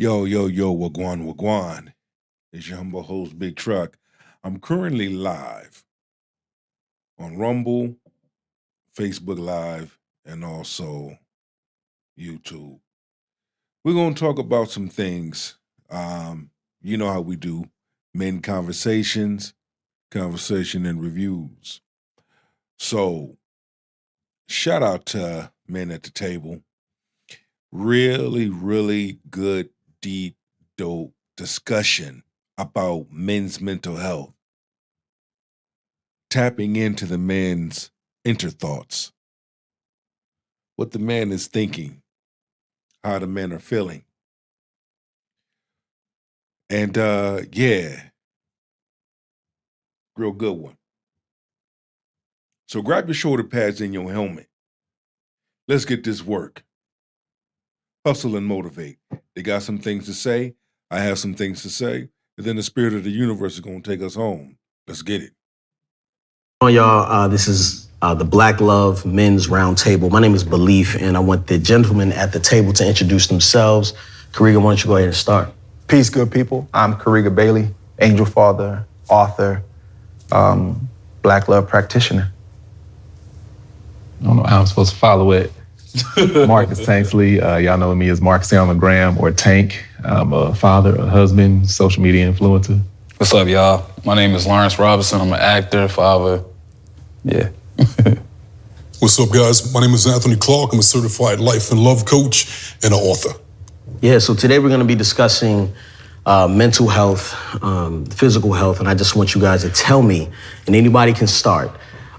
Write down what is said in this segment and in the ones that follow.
Yo, wagwan. It's your humble host, Big Truck. I'm currently live on Rumble, Facebook Live, and also YouTube. We're going to talk about some things. You know how we do men conversations, conversation and reviews. So, shout out to Men at the Table. Really good, deep, dope discussion about men's mental health, tapping into the man's inner thoughts, what the man is thinking, how the men are feeling. And real good one. So grab your shoulder pads and your helmet. Let's get this work. Hustle and motivate. They got some things to say. I have some things to say. And then the spirit of the universe is going to take us home. Let's get it. Y'all, this is the Black Love Men's Roundtable. My name is Belief, and I want the gentlemen at the table to introduce themselves. Kariga, why don't you go ahead and start? Peace, good people. I'm Kariga Bailey, angel father, author, Black Love practitioner. I don't know how I'm supposed to follow it. Marcus Tanksley, y'all know me as Marcus on the gram or Tank. I'm a father, a husband, social media influencer. What's up, y'all? My name is Lawrence Robinson. I'm an actor, father. Yeah. What's up, guys? My name is Anthony Clark. I'm a certified life and love coach and an author. Yeah, so today we're going to be discussing mental health, physical health, and I just want you guys to tell me, and anybody can start,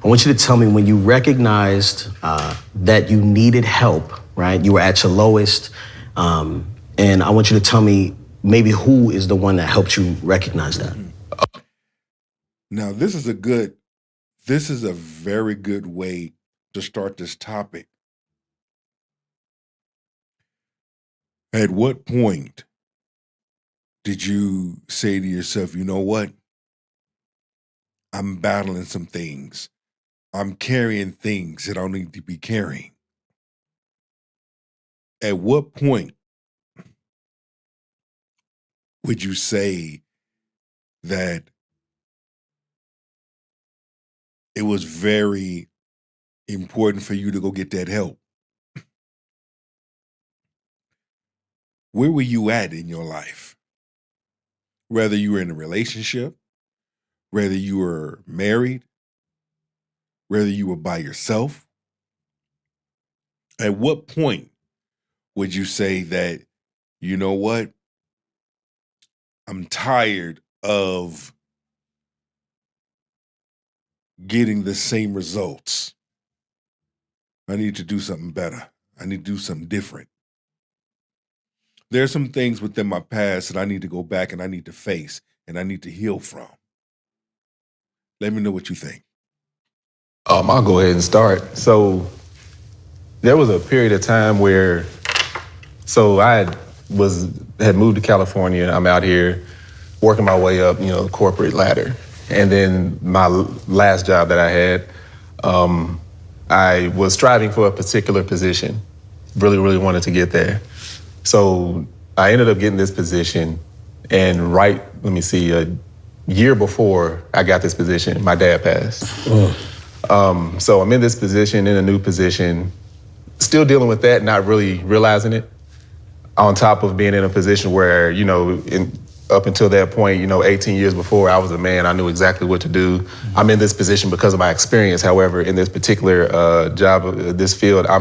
I want you to tell me when you recognized that you needed help, right? You were at your lowest, and I want you to tell me maybe who is the one that helped you recognize that. Now, this is a very good way to start this topic. At what point did you say to yourself, you know what? I'm battling some things. I'm carrying things that I don't need to be carrying. At what point would you say that it was very important for you to go get that help? Where were you at in your life? Whether you were in a relationship, whether you were married, whether you were by yourself, at what point would you say that, you know what? I'm tired of getting the same results. I need to do something better. I need to do something different. There's some things within my past that I need to go back and I need to face and I need to heal from. Let me know what you think. I'll go ahead and start. So there was a period of time where, I had moved to California. I'm out here working my way up, corporate ladder. And then my last job that I had, I was striving for a particular position. Really wanted to get there. So I ended up getting this position, and a year before I got this position, my dad passed. So I'm in this position, in a new position, still dealing with that, not really realizing it, on top of being in a position where, up until that point, 18 years before, I was a man. I knew exactly what to do. I'm in this position because of my experience. However, in this particular job, this field, I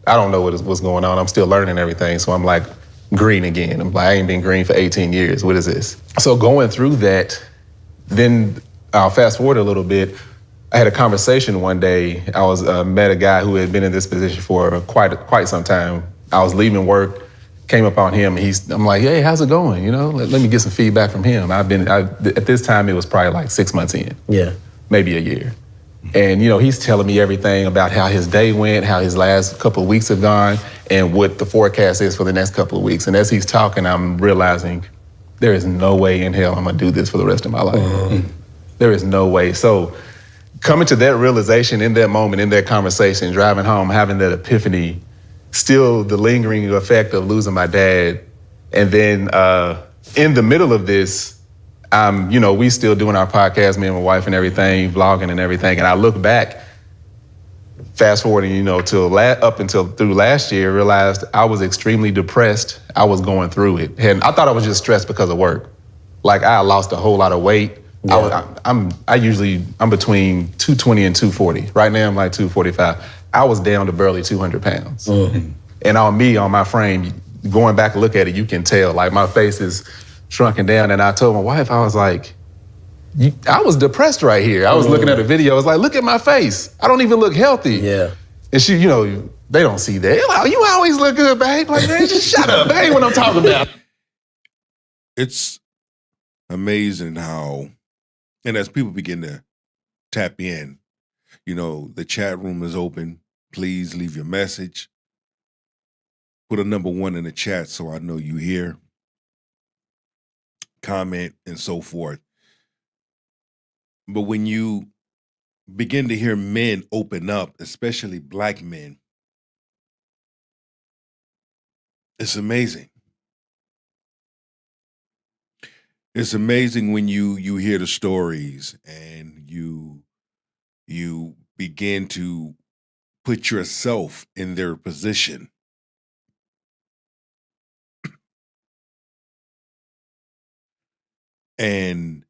don't know what's going on. I'm still learning everything. So I'm like green again. I'm like, I ain't been green for 18 years. What is this? So going through that, then I'll fast forward a little bit. I had a conversation one day. I was met a guy who had been in this position for quite some time. I was leaving work, came up on him. I'm like, hey, how's it going? Let me get some feedback from him. At this time, it was probably like 6 months in. Yeah. Maybe a year. And, he's telling me everything about how his day went, how his last couple of weeks have gone, and what the forecast is for the next couple of weeks. And as he's talking, I'm realizing there is no way in hell I'm gonna do this for the rest of my life. There is no way. So coming to that realization in that moment, in that conversation, driving home, having that epiphany, still the lingering effect of losing my dad, And then in the middle of this, we still doing our podcast, me and my wife and everything, vlogging and everything. And I look back, fast forwarding, up until through last year, realized I was extremely depressed. I was going through it. And I thought I was just stressed because of work. Like I lost a whole lot of weight. Yeah. I'm between 220 and 240. Right now I'm like 245. I was down to barely 200 pounds. Mm-hmm. And on my frame, going back and look at it, you can tell like my face is shrunken down. And I told my wife, I was like, I was depressed right here. I was looking at a video. I was like, look at my face. I don't even look healthy. Yeah. And she, they don't see that. They're like, you always look good, babe. Like, man, just shut up. That ain't what I'm talking about. It's amazing how, and as people begin to tap in, the chat room is open. Please leave your message. Put a number 1 in the chat so I know you here. Comment and so forth. But when you begin to hear men open up, especially Black men, it's amazing. It's amazing when you hear the stories and you begin to put yourself in their position. And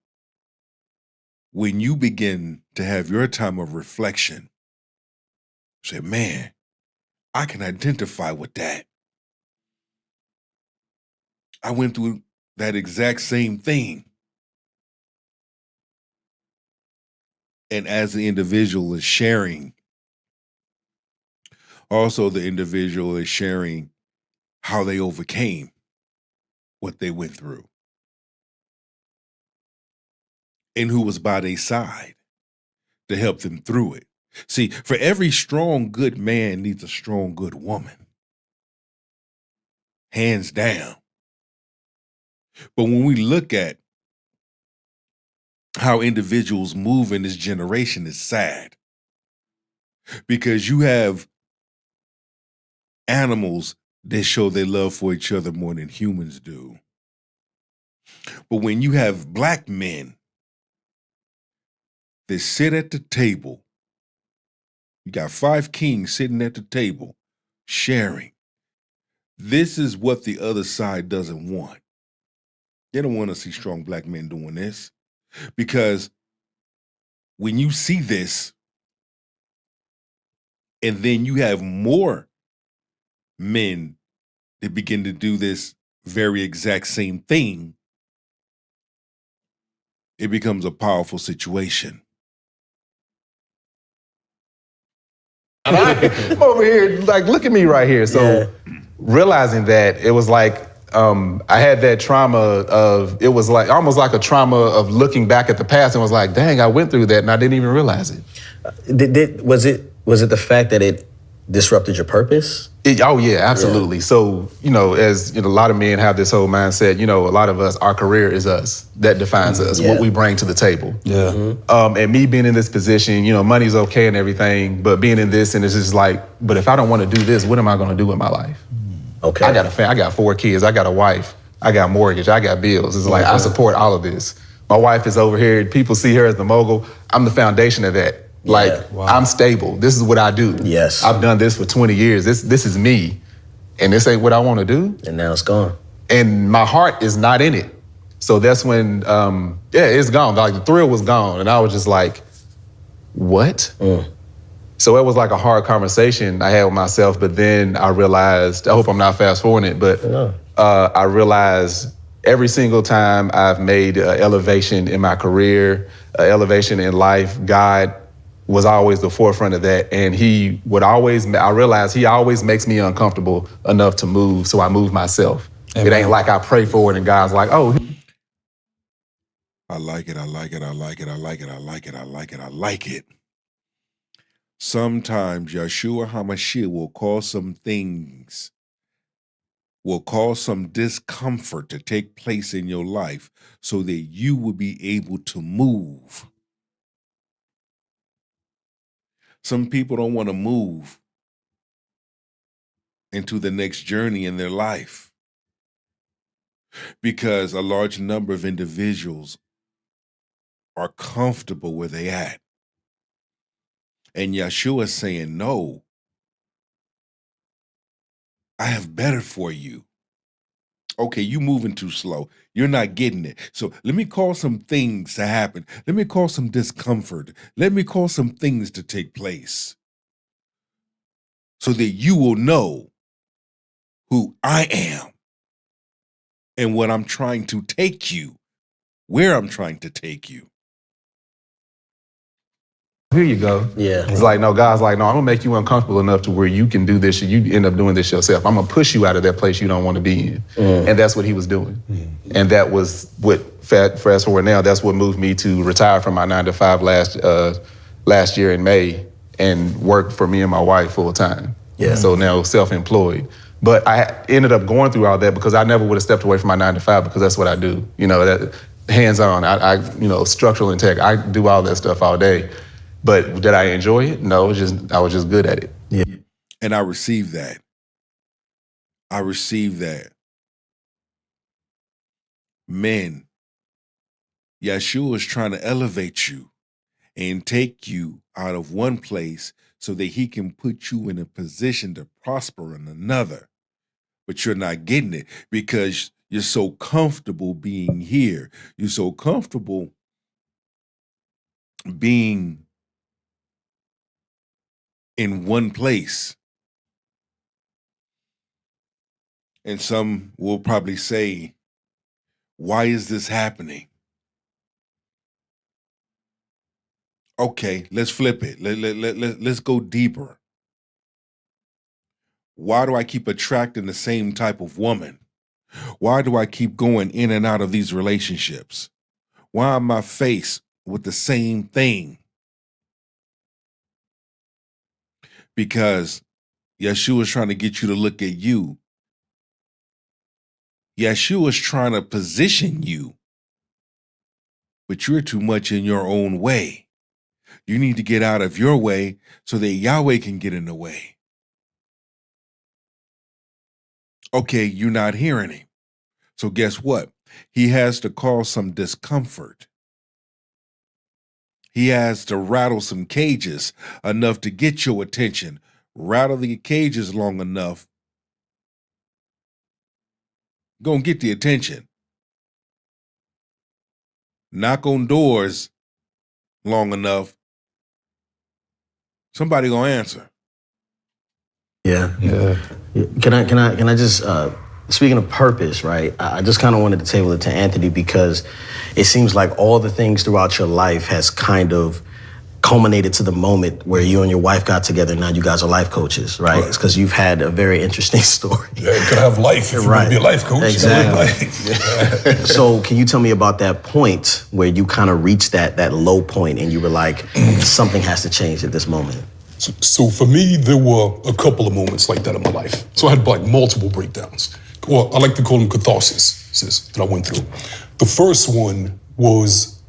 when you begin to have your time of reflection, say, man, I can identify with that. I went through that exact same thing. And as the individual is sharing, also the individual is sharing how they overcame what they went through and who was by their side to help them through it. See, for every strong, good man needs a strong, good woman. Hands down. But when we look at how individuals move in this generation, it's sad. Because you have animals that show their love for each other more than humans do. But when you have Black men that sit at the table, you got 5 kings sitting at the table, sharing. This is what the other side doesn't want. They don't want to see strong Black men doing this. Because when you see this, and then you have more men that begin to do this very exact same thing, it becomes a powerful situation. I'm over here, like, look at me right here. So realizing that, it was like, I had that trauma of, it was like almost like a trauma of looking back at the past and was like, dang, I went through that and I didn't even realize it. Was it the fact that it disrupted your purpose? Oh yeah, absolutely. Yeah. So, as a lot of men have this whole mindset, a lot of us, our career is us. That defines us, what we bring to the table. Yeah. Mm-hmm. And me being in this position, money's okay and everything, but being in this, and it's just like, but if I don't want to do this, what am I going to do with my life? Okay. I got a family, I got 4 kids, I got a wife, I got mortgage, I got bills. It's like, I support all of this. My wife is over here, people see her as the mogul. I'm the foundation of that. Like, I'm stable. This is what I do. Yes. I've done this for 20 years. This is me. And this ain't what I want to do. And now it's gone. And my heart is not in it. So that's when, it's gone. Like, the thrill was gone. And I was just like, what? So it was like a hard conversation I had with myself. But then I realized, I hope I'm not fast forwarding it, but I realized every single time I've made an elevation in my career, an elevation in life, God was always the forefront of that. And I realized he always makes me uncomfortable enough to move, so I move myself. Amen. It ain't like I pray for it and God's like, oh. I like it, I like it, I like it, I like it, I like it, I like it, I like it. Sometimes Yeshua HaMashiach will cause some things, will cause some discomfort to take place in your life so that you will be able to move. Some people don't want to move into the next journey in their life because a large number of individuals are comfortable where they at. And Yeshua is saying, no, I have better for you. Okay, you moving too slow. You're not getting it. So let me cause some things to happen. Let me cause some discomfort. Let me cause some things to take place so that you will know who I am and what I'm trying to take you, where I'm trying to take you. Here you go. Yeah. It's like, no, God's like, no, I'm gonna make you uncomfortable enough to where you can do this, you end up doing this yourself. I'm gonna push you out of that place you don't want to be in. And that's what he was doing. And that was what, fast forward now, that's what moved me to retire from my 9-to-5 last year in May and work for me and my wife full time. Yeah. So now self-employed. But I ended up going through all that because I never would have stepped away from my 9-to-5 because that's what I do. You know, that hands-on, I structural and tech, I do all that stuff all day. But did I enjoy it? No, I was just good at it. Yeah. And I received that. I received that. Men, Yeshua is trying to elevate you and take you out of one place so that he can put you in a position to prosper in another. But you're not getting it because you're so comfortable being here. You're so comfortable being in one place. And some will probably say, why is this happening? Okay, let's flip it. Let's go deeper. Why do I keep attracting the same type of woman? Why do I keep going in and out of these relationships? Why am I faced with the same thing? Because Yeshua is trying to get you to look at you. Yeshua is trying to position you, but you're too much in your own way. You need to get out of your way so that Yahweh can get in the way. Okay, you're not hearing him. So guess what? He has to cause some discomfort. He has to rattle some cages enough to get your attention. Rattle the cages long enough, gonna get the attention. Knock on doors long enough, somebody gonna answer. Yeah. Can I just speaking of purpose, right? I just kind of wanted to table it to Anthony because it seems like all the things throughout your life has kind of culminated to the moment where you and your wife got together and now you guys are life coaches, right? It's because you've had a very interesting story. Yeah, you could have life if you want to be a life coach. Exactly. So can you tell me about that point where you kind of reached that low point and you were like, something has to change at this moment? So for me, there were a couple of moments like that in my life. So I had like multiple breakdowns. Well, I like to call them catharsis that I went through. The first one was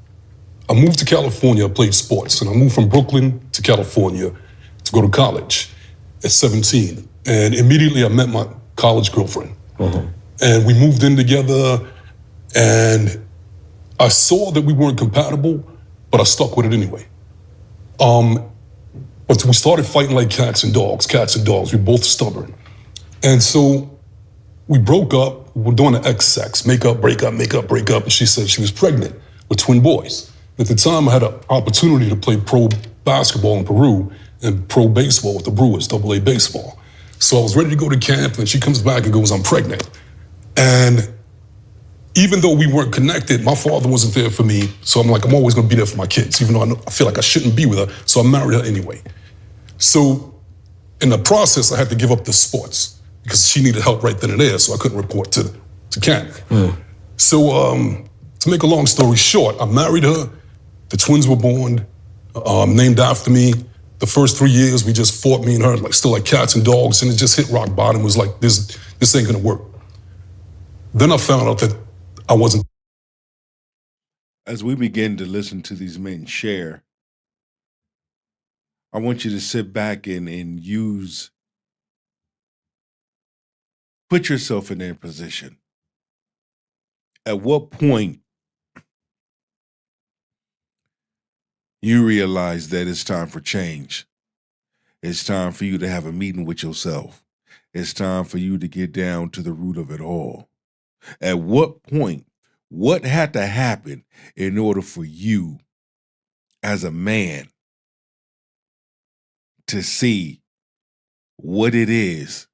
I moved to California, I played sports, and I moved from Brooklyn to California to go to college at 17. And immediately I met my college girlfriend. And we moved in together, and I saw that we weren't compatible, but I stuck with it anyway. But we started fighting like cats and dogs. We're both stubborn. And so we broke up. We were doing the X-sex, make up, break up. And she said she was pregnant with twin boys. At the time, I had an opportunity to play pro basketball in Peru and pro baseball with the Brewers, AA baseball. So I was ready to go to camp, and she comes back and goes, I'm pregnant. And even though we weren't connected, my father wasn't there for me. So I'm like, I'm always gonna be there for my kids, even though I feel like I shouldn't be with her. So I married her anyway. So in the process, I had to give up the sports because she needed help right then and there, so I couldn't report to camp. So to make a long story short, I married her. The twins were born, named after me. The first 3 years, we just fought, me and her, like still like cats and dogs, and it just hit rock bottom. It was like, this ain't gonna work. Then I found out that I wasn't. As we begin to listen to these men share, I want you to sit back and put yourself in their position. At what point you realize that it's time for change? It's time for you to have a meeting with yourself. It's time for you to get down to the root of it all. At what point, what had to happen in order for you as a man to see what it is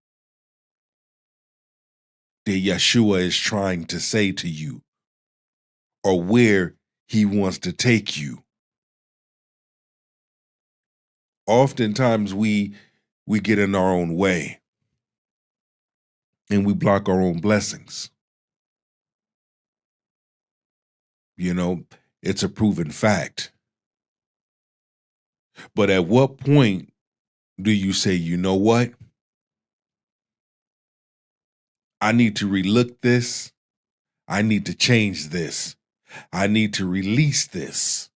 that Yeshua is trying to say to you, or where he wants to take you? Oftentimes we get in our own way and we block our own blessings. You know, it's a proven fact. But at what point do you say, you know what? I need to relook this. I need to change this. I need to release this.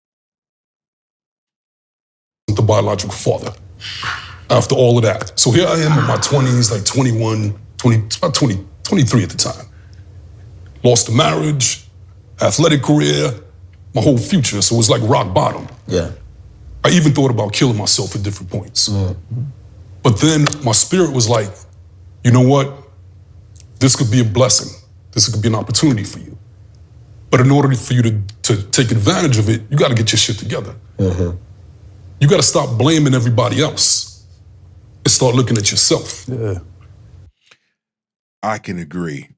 The biological father after all of that. So here I am in my 20s, like 21, 23 at the time. Lost a marriage, athletic career, my whole future. So it was like rock bottom. Yeah. I even thought about killing myself at different points. But then my spirit was like, you know what? This could be a blessing. This could be an opportunity for you. But in order for you to take advantage of it, you got to get your shit together. You got to stop blaming everybody else and start looking at yourself. Yeah. I can agree.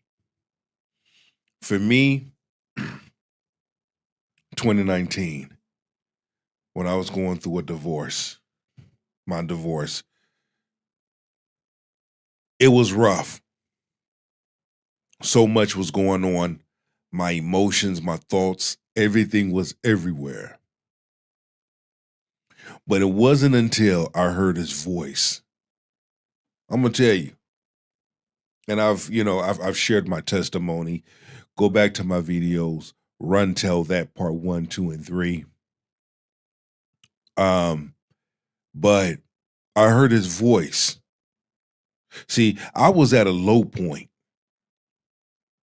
For me, 2019, when I was going through a divorce, my divorce, it was rough. So much was going on. My emotions, my thoughts, everything was everywhere. But it wasn't until I heard his voice. I'm gonna tell you, and I've shared my testimony. Go back to my videos, Run Tell That Part 1, 2, and 3. But I heard his voice. See, I was at a low point.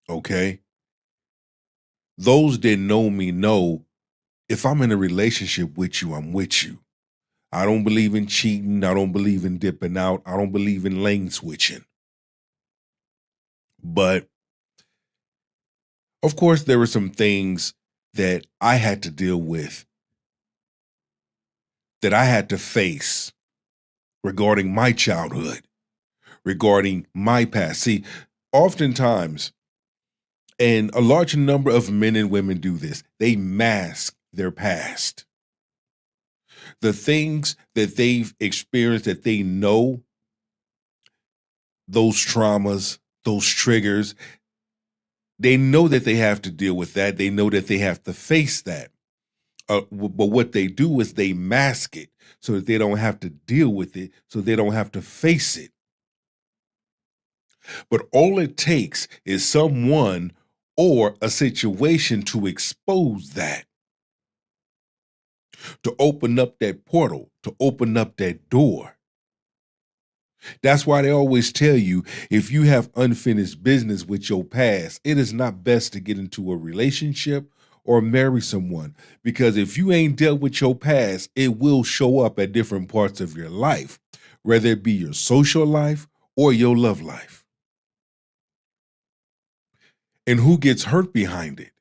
Okay? Those that know me know if I'm in a relationship with you, I'm with you. I don't believe in cheating. I don't believe in dipping out. I don't believe in lane switching. But of course, there were some things that I had to deal with, that I had to face regarding my childhood, regarding my past. See, oftentimes, and a large number of men and women do this, they mask their past. The things that they've experienced, that they know, those traumas, those triggers, they know that they have to deal with that. They know that they have to face that. But what they do is they mask it so that they don't have to deal with it, so they don't have to face it. But all it takes is someone or a situation to expose that, to open up that portal, to open up that door. That's why they always tell you, if you have unfinished business with your past, it is not best to get into a relationship or marry someone. Because if you ain't dealt with your past, it will show up at different parts of your life, whether it be your social life or your love life. And who gets hurt behind it?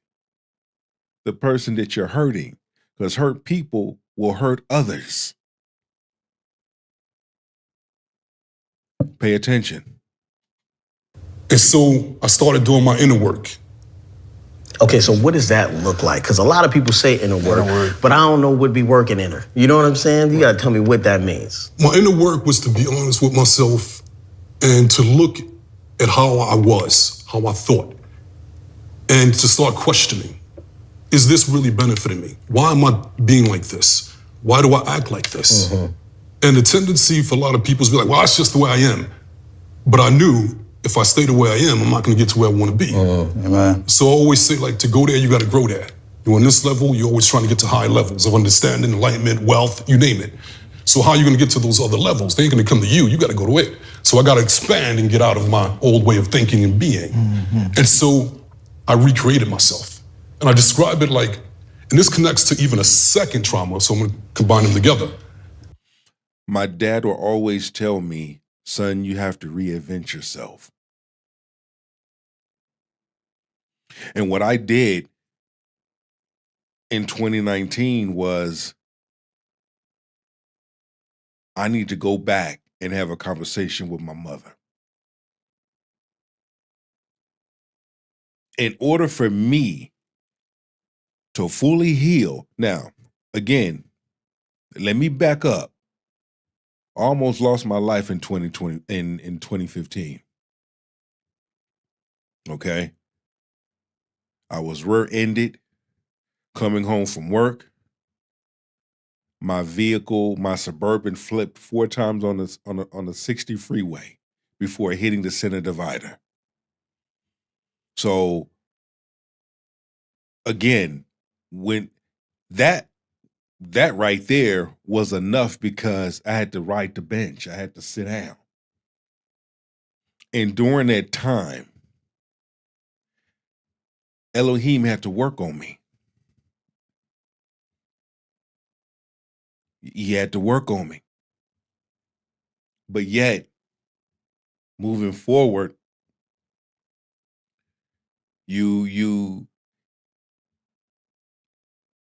The person that you're hurting. Because hurt people will hurt others. Pay attention. And so I started doing my inner work. Okay, so what does that look like? Because a lot of people say inner work, but I don't know what be working in her. You know what I'm saying? You got to tell me what that means. My inner work was to be honest with myself and to look at how I was, how I thought, and to start questioning. Is this really benefiting me? Why am I being like this? Why do I act like this? And the tendency for a lot of people is to be like, well, that's just the way I am. But I knew if I stay the way I am, I'm not gonna get to where I wanna be. Amen. So I always say, like, to go there, you gotta grow there. You're on this level, you're always trying to get to high levels of understanding, enlightenment, wealth, you name it. So how are you gonna get to those other levels? They ain't gonna come to you gotta go to it. So I gotta expand and get out of my old way of thinking and being. And so I recreated myself. And I describe it like, and this connects to even a second trauma, so I'm gonna combine them together. My dad will always tell me, son, you have to reinvent yourself. And what I did in 2019 was I need to go back and have a conversation with my mother. In order for me to fully heal, now, again, let me back up. I almost lost my life in 2020 in 2015. Okay? I was rear-ended coming home from work. My vehicle, my Suburban, flipped 4 times on the 60 freeway before hitting the center divider. So again, when that right there was enough because I had to ride the bench. I had to sit down. And during that time, Elohim had to work on me. He had to work on me. But yet, moving forward,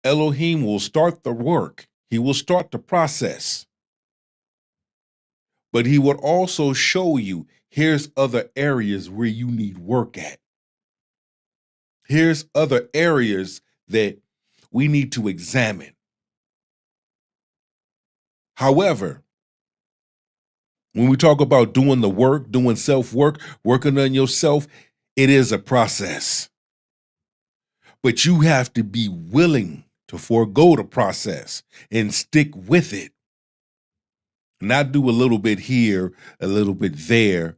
Elohim will start the work. He will start the process. But he would also show you, here's other areas where you need work at. Here's other areas that we need to examine. However, when we talk about doing the work, doing self-work, working on yourself, it is a process. But you have to be willing to forego the process and stick with it. Not do a little bit here, a little bit there,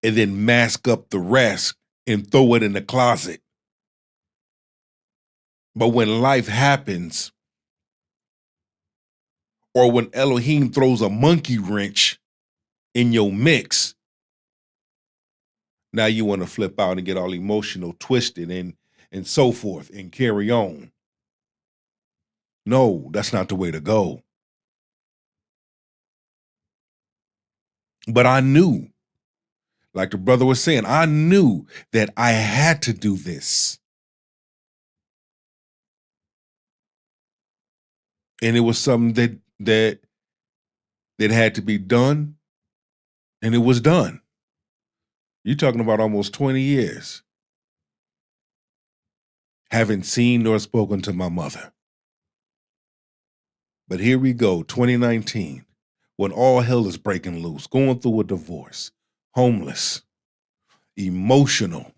and then mask up the rest and throw it in the closet. But when life happens, or when Elohim throws a monkey wrench in your mix, now you want to flip out and get all emotional, twisted, and so forth, and carry on. No, that's not the way to go. But I knew, like the brother was saying, I knew that I had to do this. And it was something that had to be done, and it was done. You're talking about almost 20 years. Haven't seen nor spoken to my mother. But here we go, 2019, when all hell is breaking loose, going through a divorce, homeless, emotional,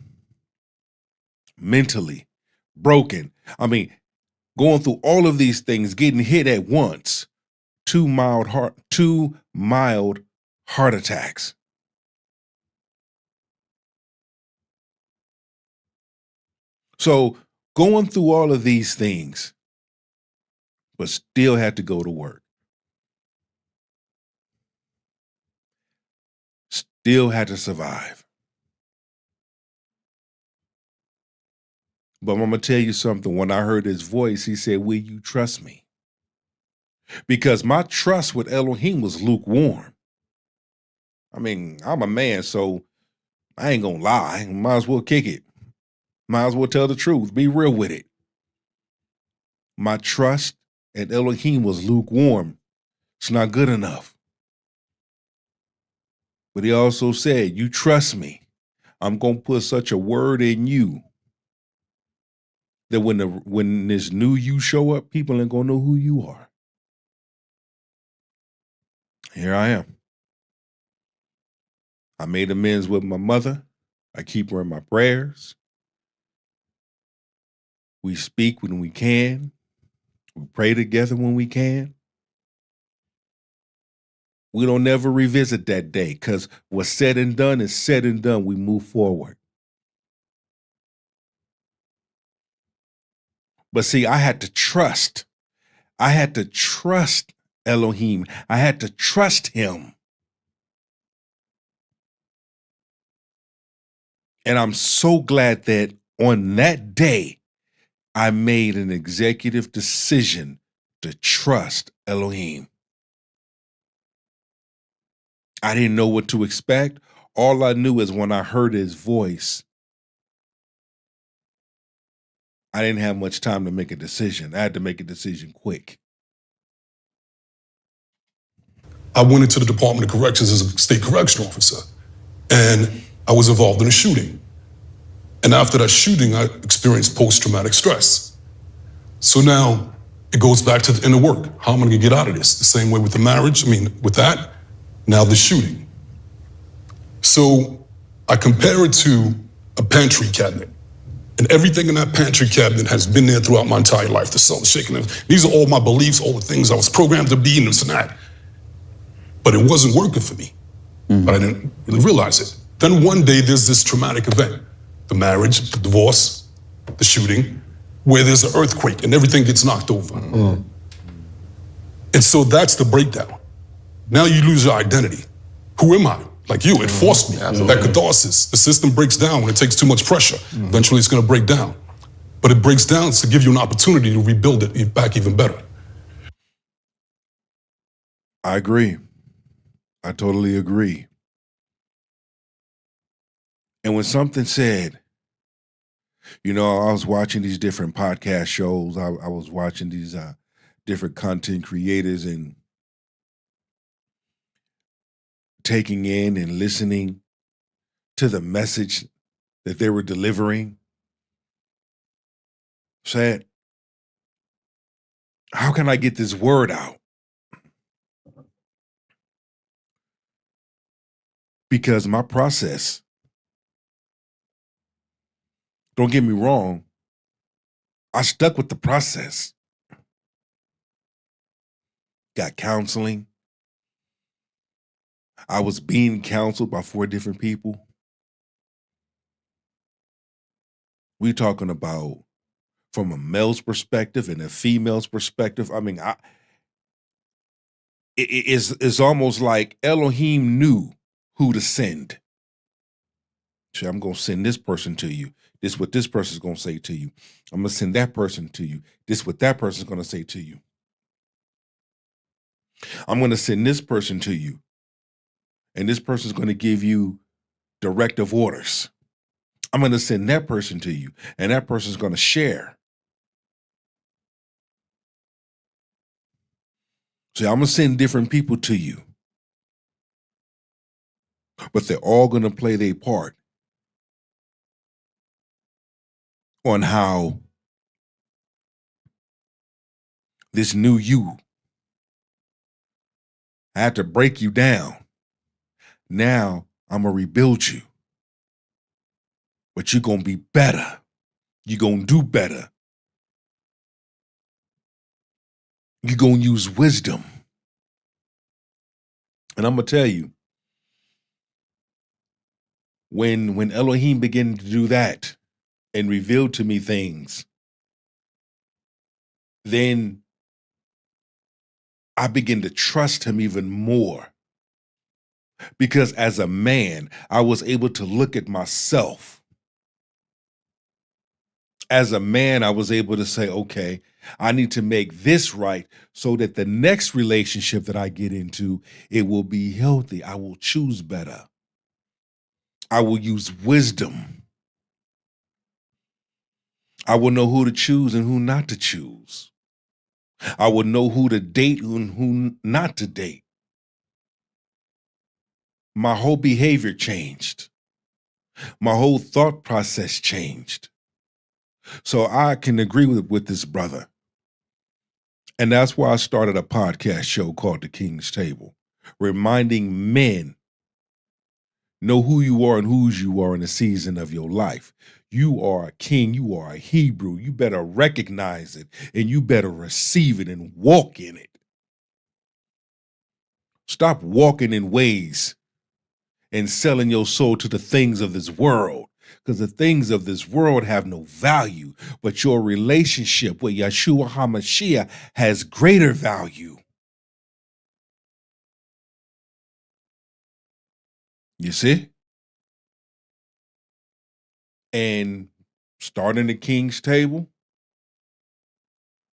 mentally broken. I mean, going through all of these things, getting hit at once, 2 mild heart attacks. So going through all of these things, but still had to go to work. Still had to survive. But I'm gonna tell you something. When I heard his voice, he said, will you trust me? Because my trust with Elohim was lukewarm. I mean, I'm a man, so I ain't gonna lie. Might as well kick it. Might as well tell the truth. Be real with it. My trust in Elohim was lukewarm. It's not good enough. But he also said, you trust me. I'm gonna put such a word in you that when this new you show up, people ain't gonna know who you are. Here I am. I made amends with my mother. I keep her in my prayers. We speak when we can. We pray together when we can. We don't never revisit that day because what's said and done is said and done. We move forward. But see, I had to trust. I had to trust Elohim. I had to trust him. And I'm so glad that on that day, I made an executive decision to trust Elohim. I didn't know what to expect. All I knew is when I heard his voice, I didn't have much time to make a decision. I had to make a decision quick. I went into the Department of Corrections as a state correction officer, and I was involved in a shooting. And after that shooting, I experienced post-traumatic stress. So now it goes back to the inner work. How am I gonna get out of this? The same way with the marriage, with that, now the shooting. So I compare it to a pantry cabinet. And everything in that pantry cabinet has been there throughout my entire life, the salt, the shaking. These are all my beliefs, all the things I was programmed to be and this and that. But it wasn't working for me. But I didn't really realize it. Then one day there's this traumatic event, the marriage, the divorce, the shooting, where there's an earthquake and everything gets knocked over. And so that's the breakdown. Now you lose your identity. Who am I? Like you, it forced me. That catharsis, the system breaks down when it takes too much pressure. Eventually it's gonna break down. But it breaks down to give you an opportunity to rebuild it back even better. I agree. I totally agree. And when something said, I was watching these different podcast shows, I was watching these different content creators and taking in and listening to the message that they were delivering. Said, how can I get this word out? Because my process, don't get me wrong, I stuck with the process. Got counseling. I was being counseled by 4 different people. We're talking about from a male's perspective and a female's perspective. It's almost like Elohim knew who to send. So I'm going to send this person to you. This is what this person's going to say to you. I'm going to send that person to you. This is what that person's going to say to you. I'm going to send this person to you. And this person's going to give you directive orders. I'm going to send that person to you. And that person's going to share. So I'm going to send different people to you. But they're all going to play their part on how this new you, I had to break you down. Now I'm going to rebuild you. But you're going to be better. You're going to do better. You're going to use wisdom. And I'm going to tell you, when Elohim began to do that and revealed to me things, then I began to trust him even more. Because as a man, I was able to look at myself. As a man, I was able to say, okay, I need to make this right so that the next relationship that I get into, it will be healthy. I will choose better. I will use wisdom. I will know who to choose and who not to choose. I will know who to date and who not to date. My whole behavior changed. My whole thought process changed. So I can agree with this brother. And that's why I started a podcast show called The King's Table, reminding men, know who you are and whose you are in the season of your life. You are a king, you are a Hebrew. You better recognize it and you better receive it and walk in it. Stop walking in ways and selling your soul to the things of this world, because the things of this world have no value, but your relationship with Yeshua HaMashiach has greater value. You see? And starting the King's Table,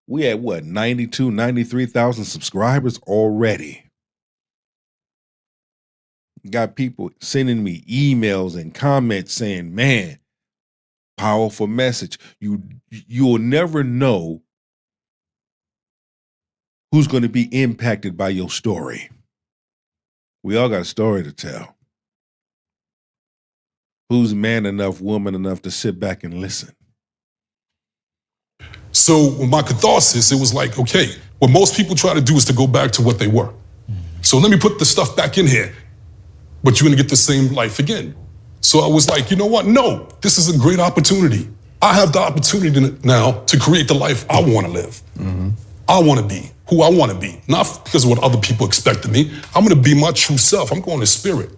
we had what, 92, 93,000 subscribers already. Got people sending me emails and comments saying, man, powerful message. You'll never know who's going to be impacted by your story. We all got a story to tell. Who's man enough, woman enough to sit back and listen? So with my catharsis, it was like, okay, what most people try to do is to go back to what they were. So let me put the stuff back in here, but you're gonna get the same life again. So I was like, you know what? No, this is a great opportunity. I have the opportunity now to create the life I wanna live. I wanna be who I wanna be, not because of what other people expect of me. I'm gonna be my true self. I'm going to spirit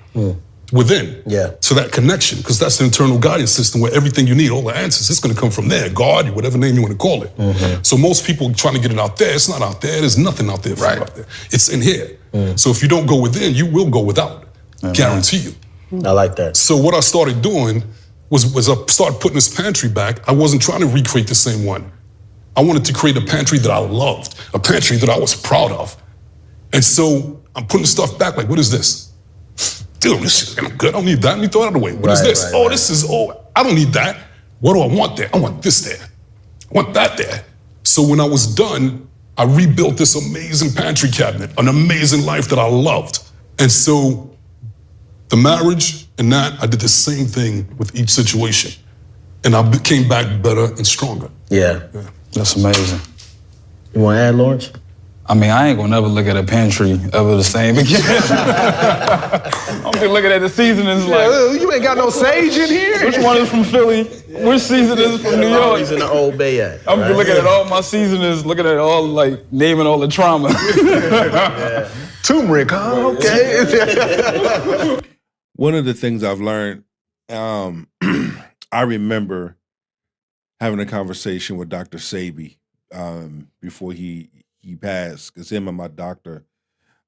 within. Yeah. To that connection, because that's the internal guidance system where everything you need, all the answers, it's gonna come from there. God, whatever name you wanna call it. So most people trying to get it out there, it's not out there. There's nothing out there for you out there. It's in here. So if you don't go within, you will go without. Guarantee you. I like that. So what I started doing was I started putting this pantry back. I wasn't trying to recreate the same one. I wanted to create a pantry that I loved, a pantry that I was proud of. And so I'm putting stuff back like, what is this? Dude, this shit's good. I don't need that. Let me throw it out of the way. What is this? This is, I don't need that. What do I want there? I want this there. I want that there. So when I was done, I rebuilt this amazing pantry cabinet, an amazing life that I loved. And so the marriage and that, I did the same thing with each situation. And I came back better and stronger. Yeah. That's amazing. You want to add, Lawrence? I mean, I ain't gonna never look at a pantry ever the same again. I'm just looking at the seasonings like, You ain't got no sage in here. which one is from Philly? Which seasoning is from New York? He's in the Old Bay at. I'm just looking at all my seasonings, looking at all, like, naming all the trauma. Turmeric, huh? Okay. One of the things I've learned, I remember having a conversation with Dr. Sabi before he passed, because him and my doctor,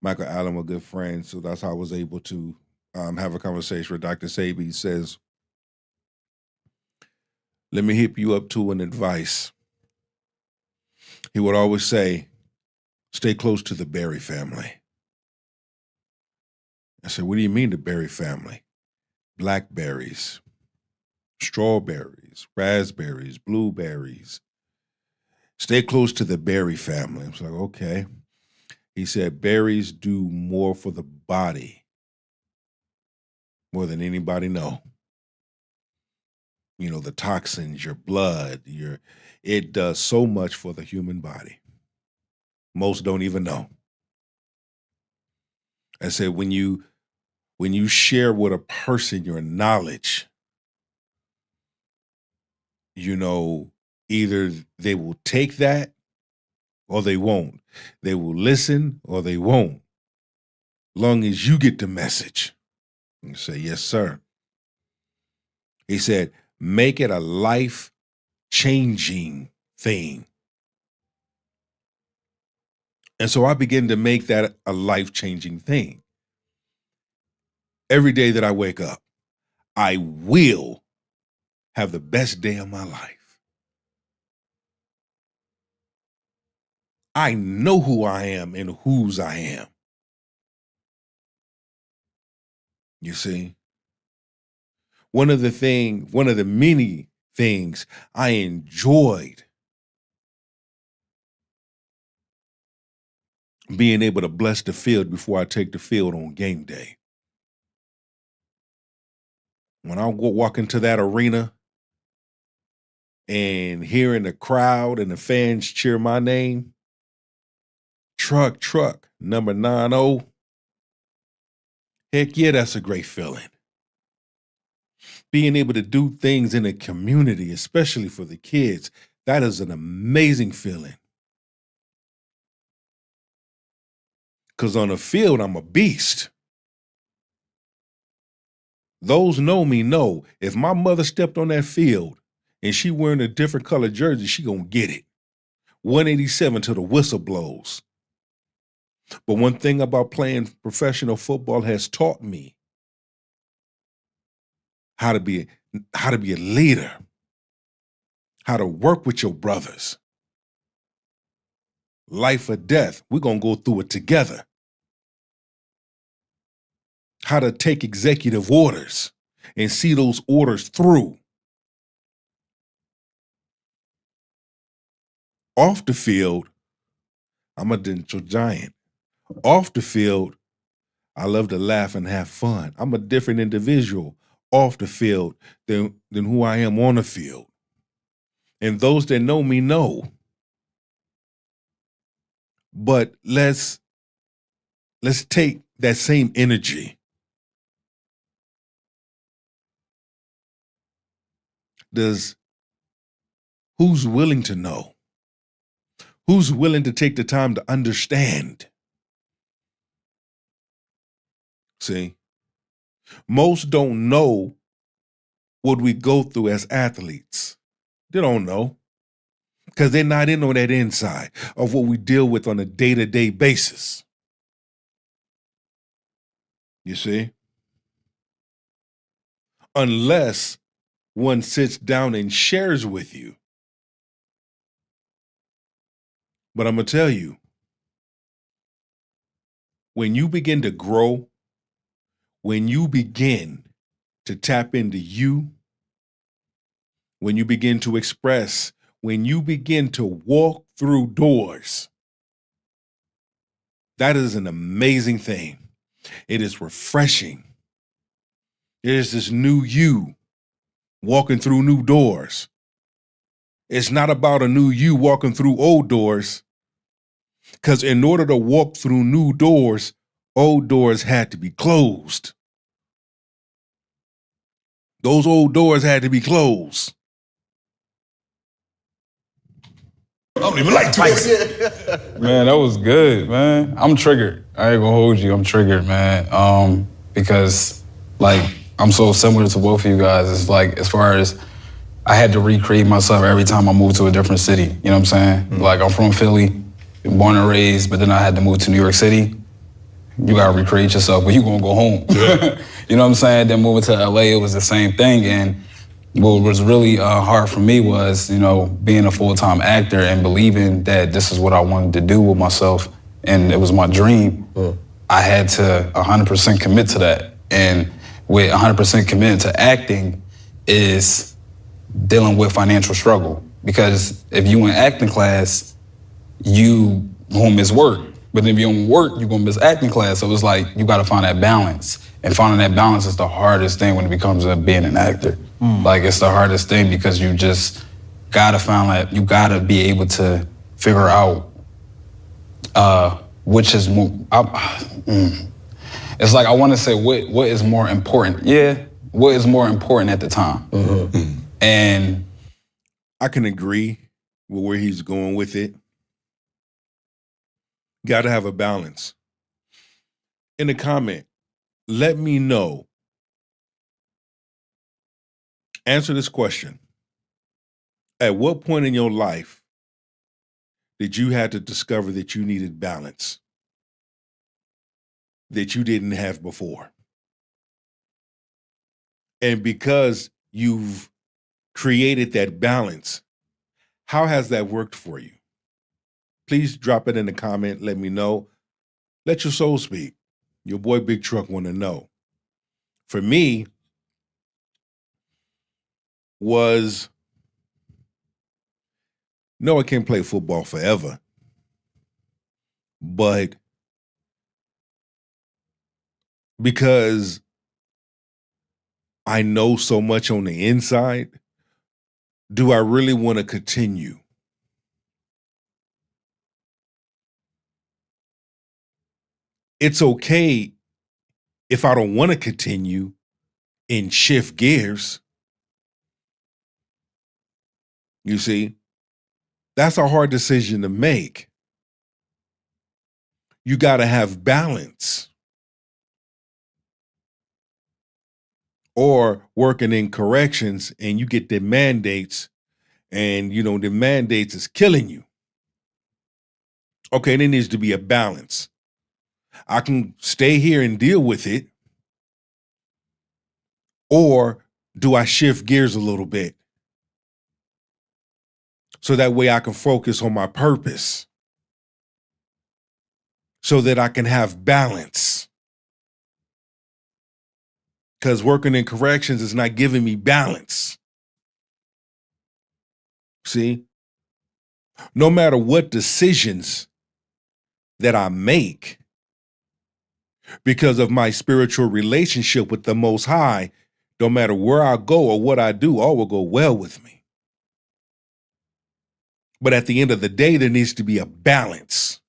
Michael Allen, were good friends. So that's how I was able to have a conversation with Dr. Sabi. He says, let me hip you up to an advice. He would always say, stay close to the Berry family. I said, what do you mean the Berry family? Blackberries, strawberries, raspberries, blueberries. Stay close to the berry family. I was like, okay. He said, berries do more for the body, more than anybody know. You know, the toxins, your blood, it does so much for the human body. Most don't even know. I said, when you share with a person your knowledge, you know, either they will take that or they won't. They will listen or they won't. Long as you get the message. You say, yes, sir. He said, make it a life-changing thing. And so I began to make that a life-changing thing. Every day that I wake up, I will have the best day of my life. I know who I am and whose I am. You see? One of the many things I enjoyed being able to bless the field before I take the field on game day. When I walk into that arena and hearing the crowd and the fans cheer my name, truck, number 90. Heck yeah, that's a great feeling. Being able to do things in the community, especially for the kids, that is an amazing feeling. Because on the field, I'm a beast. Those know me know if my mother stepped on that field and she wearing a different color jersey, she gonna get it. 187 till the whistle blows. But one thing about playing professional football has taught me how to be how to be a leader, how to work with your brothers. Life or death, we're going to go through it together. How to take executive orders and see those orders through. Off the field, I'm a dental giant. Off the field, I love to laugh and have fun. I'm a different individual off the field than who I am on the field. And those that know me know. But let's take that same energy. Who's willing to know? Who's willing to take the time to understand? See, most don't know what we go through as athletes. They don't know because they're not in on that inside of what we deal with on a day-to-day basis. You see? Unless one sits down and shares with you. But I'm going to tell you, when you begin to grow, when you begin to tap into you, when you begin to express, when you begin to walk through doors, that is an amazing thing. It is refreshing. It is this new you walking through new doors. It's not about a new you walking through old doors, because in order to walk through new doors, old doors had to be closed. Those old doors had to be closed. I don't even like to. Man, that was good, man. I'm triggered. I ain't gonna hold you. I'm triggered, man. Because like I'm so similar to both of you guys. It's like as far as I had to recreate myself every time I moved to a different city. You know what I'm saying? Mm-hmm. Like I'm from Philly, born and raised, but then I had to move to New York City. You gotta recreate yourself, but you gonna go home. Yeah. You know what I'm saying? Then moving to LA, it was the same thing. And what was really hard for me was, you know, being a full-time actor and believing that this is what I wanted to do with myself and it was my dream. I had to 100% commit to that. And with 100% committed to acting is dealing with financial struggle. Because if you in acting class, you gonna miss work. But if you don't work, you're gonna miss acting class. So it's like, you gotta find that balance. And finding that balance is the hardest thing when it becomes being an actor. Like, it's the hardest thing because you just gotta find that, you gotta be able to figure out which is more, it's like I wanna say what is more important. Yeah, what is more important at the time. Mm-hmm. And I can agree with where he's going with it. Gotta have a balance. In the comment, let me know. Answer this question. At what point in your life did you have to discover that you needed balance that you didn't have before? And because you've created that balance, how has that worked for you? Please drop it in the comment. Let me know. Let your soul speak. Your boy Big Truck want to know. For me, was, no, I can't play football forever, but because I know so much on the inside, do I really want to continue? It's okay if I don't want to continue and shift gears. You see, that's a hard decision to make. You got to have balance. Or working in corrections and you get the mandates and, you know, the mandates is killing you. Okay, there needs to be a balance. I can stay here and deal with it, or do I shift gears a little bit? So that way I can focus on my purpose. So that I can have balance. Because working in corrections is not giving me balance. See? No matter what decisions that I make, because of my spiritual relationship with the Most High, no matter where I go or what I do, all will go well with me. But at the end of the day, there needs to be a balance.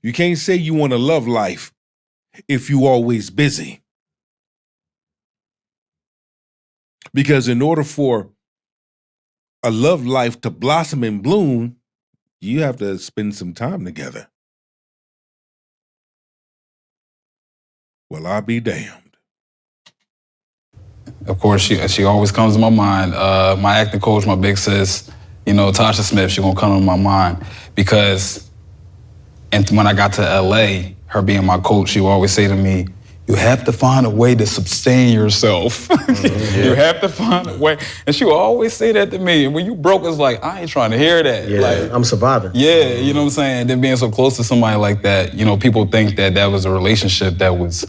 You can't say you want to love life if you're always busy. Because in order for a love life to blossom and bloom, you have to spend some time together. Well, I'll be damned. Of course, she always comes to my mind. My acting coach, my big sis, Tasha Smith, she gonna come to my mind because, and when I got to LA, her being my coach, she would always say to me, you have to find a way to sustain yourself. You have to find a way. And she would always say that to me. And when you broke, it's like, I ain't trying to hear that. Yeah, like, I'm surviving. Yeah, you know what I'm saying? Then being so close to somebody like that, people think that that was a relationship that was,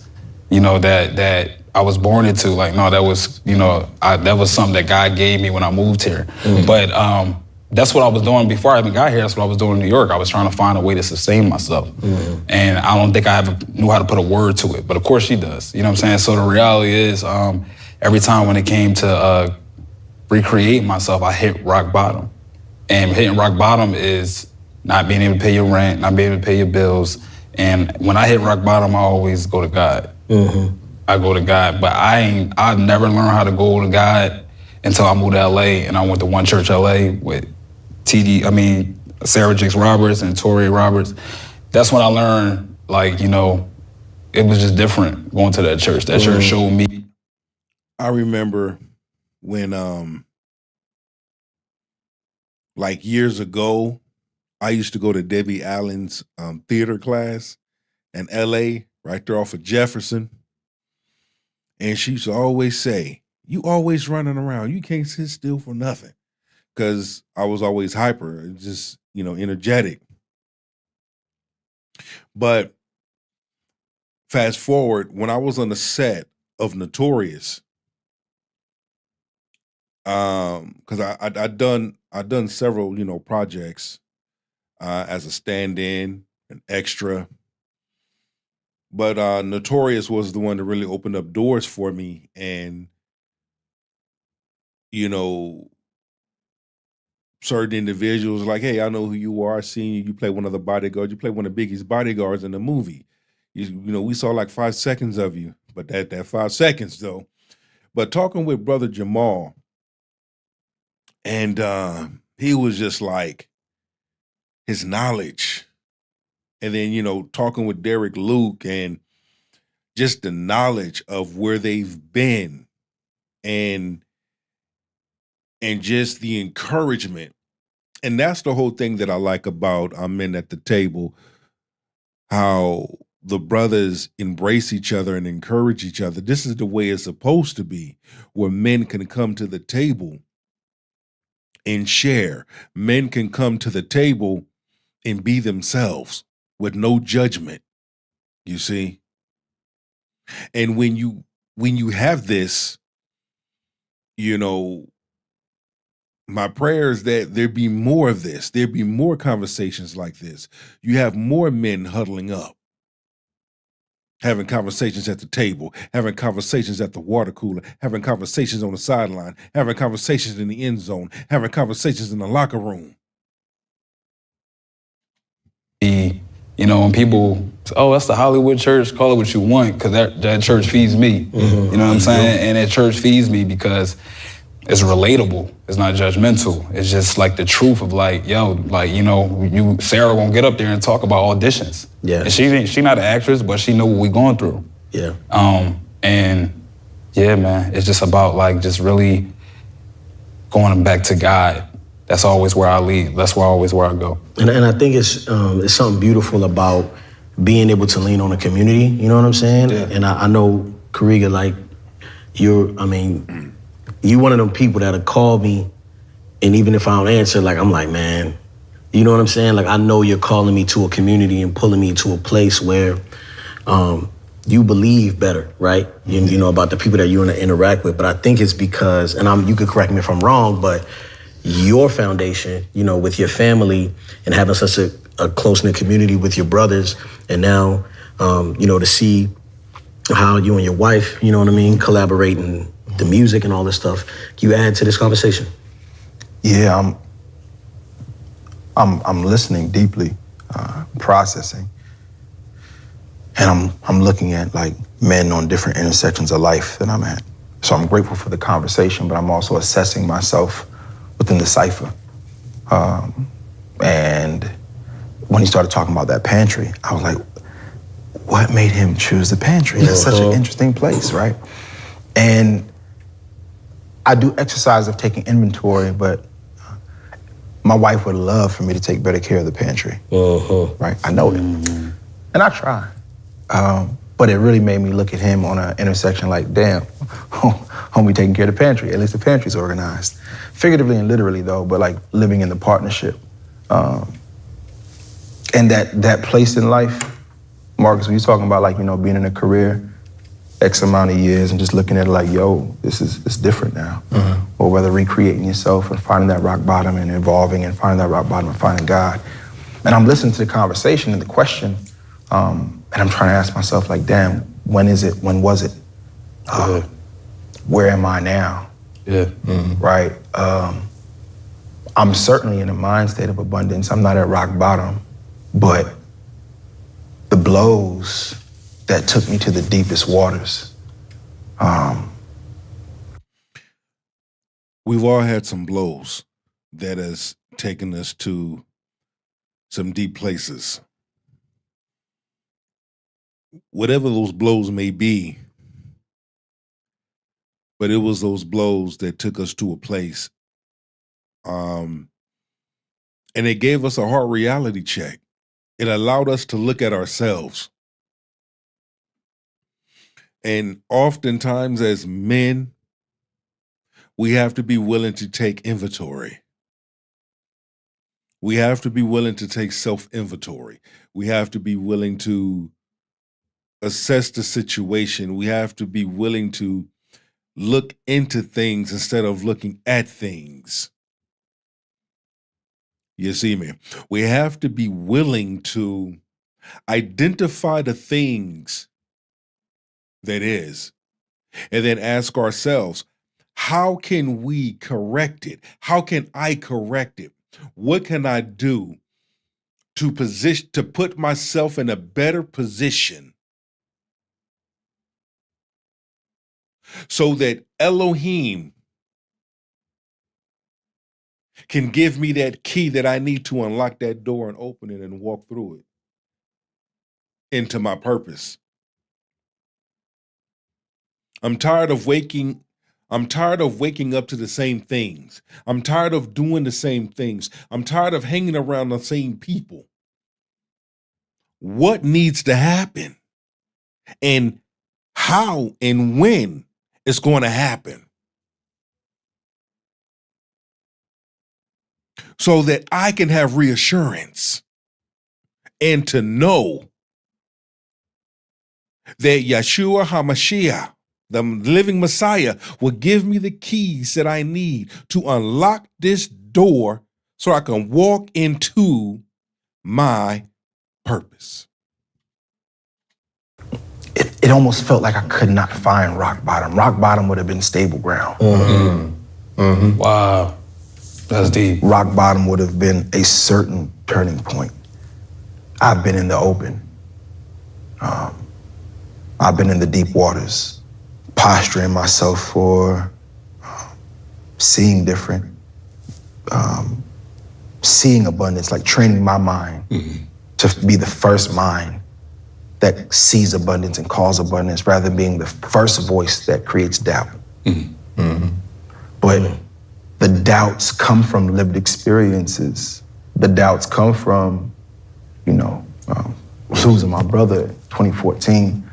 that I was born into. Like, no, that was, that was something that God gave me when I moved here. But that's what I was doing before I even got here. That's what I was doing in New York. I was trying to find a way to sustain myself. And I don't think I ever knew how to put a word to it. But of course she does. You know what I'm saying? So the reality is, every time when it came to recreate myself, I hit rock bottom. And hitting rock bottom is not being able to pay your rent, not being able to pay your bills. And when I hit rock bottom, I always go to God. I go to God. But I never learned how to go to God until I moved to LA and I went to One Church LA with Sarah Jakes Roberts and Torrey Roberts. That's when I learned, it was just different going to that church. That church showed me. I remember when, years ago, I used to go to Debbie Allen's theater class in LA, right there off of Jefferson. And she used to always say, you always running around. You can't sit still for nothing. Because I was always hyper, just, energetic. But fast forward, when I was on the set of Notorious, because I'd done several, projects as a stand-in, an extra. But Notorious was the one that really opened up doors for me. And, certain individuals like, hey, I know who you are. I seen you. You play one of the bodyguards. You play one of Biggie's bodyguards in the movie. We saw like 5 seconds of you, but that 5 seconds though. But talking with Brother Jamal, and he was just like his knowledge. And then, talking with Derek Luke and just the knowledge of where they've been and just the encouragement. And that's the whole thing that I like about Men at the Table, how the brothers embrace each other and encourage each other. This is the way it's supposed to be, where men can come to the table and share. Men can come to the table and be themselves with no judgment, you see? And when you have this, my prayer is that there be more of this. There be more conversations like this. You have more men huddling up, having conversations at the table, having conversations at the water cooler, having conversations on the sideline, having conversations in the end zone, having conversations in the locker room. When people say, oh, that's the Hollywood church, call it what you want, because that church feeds me. You know what I'm saying? And that church feeds me because it's relatable. It's not judgmental. It's just like the truth of Sarah won't get up there and talk about auditions. Yeah. And she not an actress, but she know what we going through. Yeah. And yeah, man, it's just about just really going back to God. That's always where I lead. That's always where I go. And I think it's something beautiful about being able to lean on a community. You know what I'm saying? Yeah. And I know, Kariga, you one of them people that'll call me, and even if I don't answer, like, I'm like, man, you know what I'm saying? Like, I know you're calling me to a community and pulling me to a place where you believe better, right? You know, about the people that you interact with. But I think it's because, and you could correct me if I'm wrong, but your foundation, you know, with your family and having such a close-knit community with your brothers, and now, you know, to see how you and your wife, you know what I mean, collaborating the music and all this stuff. Can you add to this conversation? Yeah, I'm listening deeply, processing, and I'm looking at like men on different intersections of life that I'm at. So I'm grateful for the conversation, but I'm also assessing myself within the cipher. And when he started talking about that pantry, I was like, what made him choose the pantry? That's such an interesting place, right? And I do exercise of taking inventory, but my wife would love for me to take better care of the pantry, right? I know it, and I try. But it really made me look at him on an intersection like, damn, homie taking care of the pantry. At least the pantry's organized. Figuratively and literally though, but like living in the partnership. And that place in life, Marcus, when you're talking about like, you know, being in a career, X amount of years and just looking at it like, yo, it's different now. Or whether recreating yourself and finding that rock bottom and evolving and finding that rock bottom and finding God. And I'm listening to the conversation and the question, and I'm trying to ask myself like, damn, when is it? When was it? Where am I now? Yeah. Right? I'm certainly in a mind state of abundance. I'm not at rock bottom, but the blows that took me to the deepest waters. We've all had some blows that has taken us to some deep places. Whatever those blows may be, but it was those blows that took us to a place. And it gave us a hard reality check. It allowed us to look at ourselves. And oftentimes as men, we have to be willing to take inventory. We have to be willing to take self-inventory. We have to be willing to assess the situation. We have to be willing to look into things instead of looking at things. You see me? We have to be willing to identify the things that is, and then ask ourselves, how can we correct it? How can I correct it? What can I do to put myself in a better position so that Elohim can give me that key that I need to unlock that door and open it and walk through it into my purpose. I'm tired of waking up to the same things. I'm tired of doing the same things. I'm tired of hanging around the same people. What needs to happen? And how and when it's going to happen? So that I can have reassurance and to know that Yeshua HaMashiach, the living Messiah, will give me the keys that I need to unlock this door so I can walk into my purpose. It almost felt like I could not find rock bottom. Rock bottom would have been stable ground. Wow. That's deep. Rock bottom would have been a certain turning point. I've been in the open. I've been in the deep waters, posturing myself for seeing different, seeing abundance, like training my mind to be the first mind that sees abundance and calls abundance rather than being the first voice that creates doubt. But the doubts come from lived experiences. The doubts come from, losing my brother in 2014.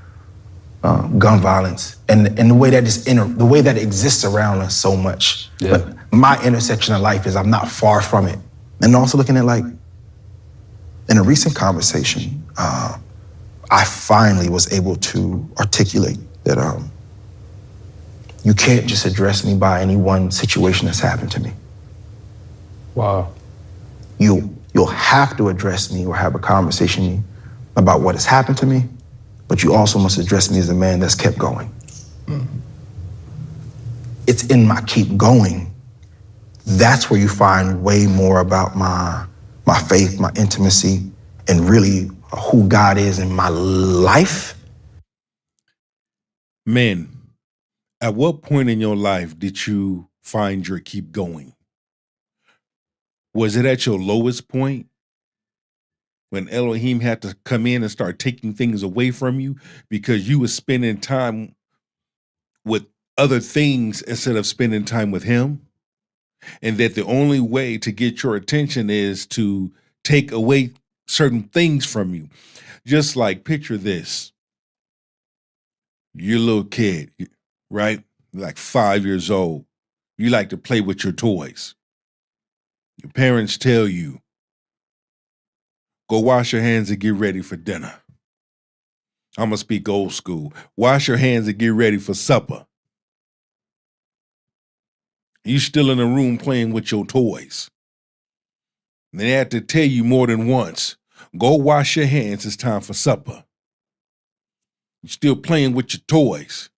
gun violence, and the way that the way that it exists around us so much. Yeah. But my intersection of life is I'm not far from it. And also looking at, like, in a recent conversation, I finally was able to articulate that you can't just address me by any one situation that's happened to me. Wow. You'll have to address me or have a conversation about what has happened to me, but you also must address me as a man that's kept going. It's in my keep going. That's where you find way more about my faith, my intimacy, and really who God is in my life. Men, at what point in your life did you find your keep going? Was it at your lowest point when Elohim had to come in and start taking things away from you because you were spending time with other things instead of spending time with him? And that the only way to get your attention is to take away certain things from you. Just like, picture this. You're a little kid, right? Like 5 years old. You like to play with your toys. Your parents tell you, go wash your hands and get ready for dinner. I'm gonna speak old school. Wash your hands and get ready for supper. You still in the room playing with your toys. And they had to tell you more than once, go wash your hands, it's time for supper. You're still playing with your toys.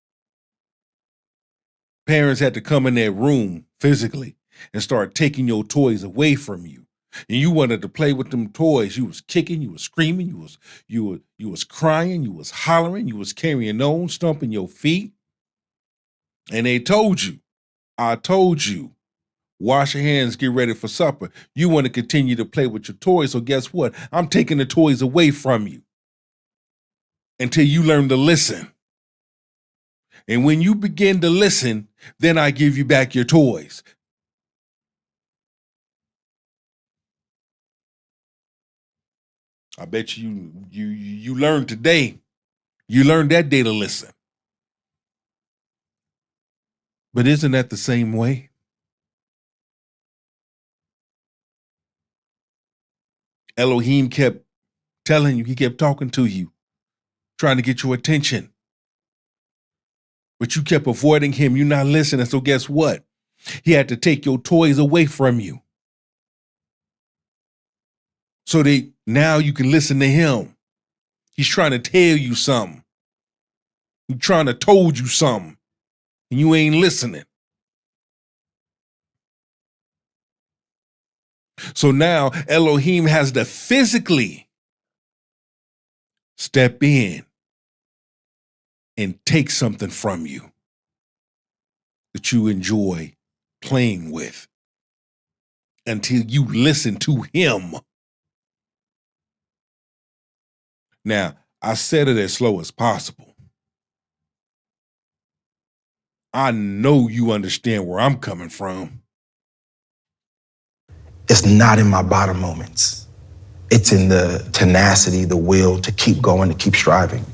Parents had to come in that room physically and start taking your toys away from you. And you wanted to play with them toys. You was kicking, you was screaming, you was crying, you was hollering, you was carrying on, stomping your feet. And they told you, I told you, wash your hands, get ready for supper. You want to continue to play with your toys, so guess what? I'm taking the toys away from you until you learn to listen. And when you begin to listen, then I give you back your toys. I bet you learned today. You learned that day to listen. But isn't that the same way? Elohim kept telling you, he kept talking to you, trying to get your attention. But you kept avoiding him. You're not listening. So guess what? He had to take your toys away from you. So now you can listen to him. He's trying to tell you something. He's trying to told you something. And you ain't listening. So now Elohim has to physically step in and take something from you that you enjoy playing with until you listen to him. Now, I said it as slow as possible. I know you understand where I'm coming from. It's not in my bottom moments. It's in the tenacity, the will to keep going, to keep striving.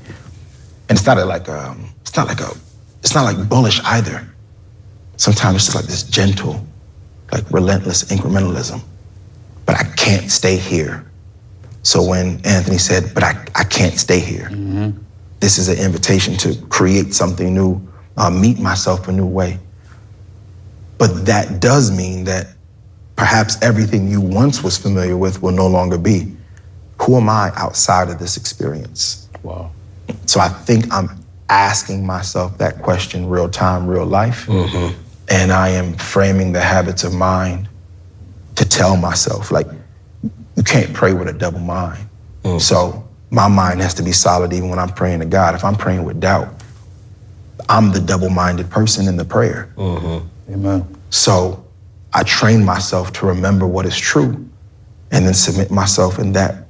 And it's not like bullish either. Sometimes it's just like this gentle, like relentless incrementalism. But I can't stay here. So when Anthony said, but I can't stay here, this is an invitation to create something new, meet myself a new way. But that does mean that perhaps everything you once was familiar with will no longer be. Who am I outside of this experience? Wow. So I think I'm asking myself that question real time, real life. And I am framing the habits of mind to tell myself, like, you can't pray with a double mind. So my mind has to be solid even when I'm praying to God. If I'm praying with doubt, I'm the double-minded person in the prayer. Amen. So I train myself to remember what is true and then submit myself in that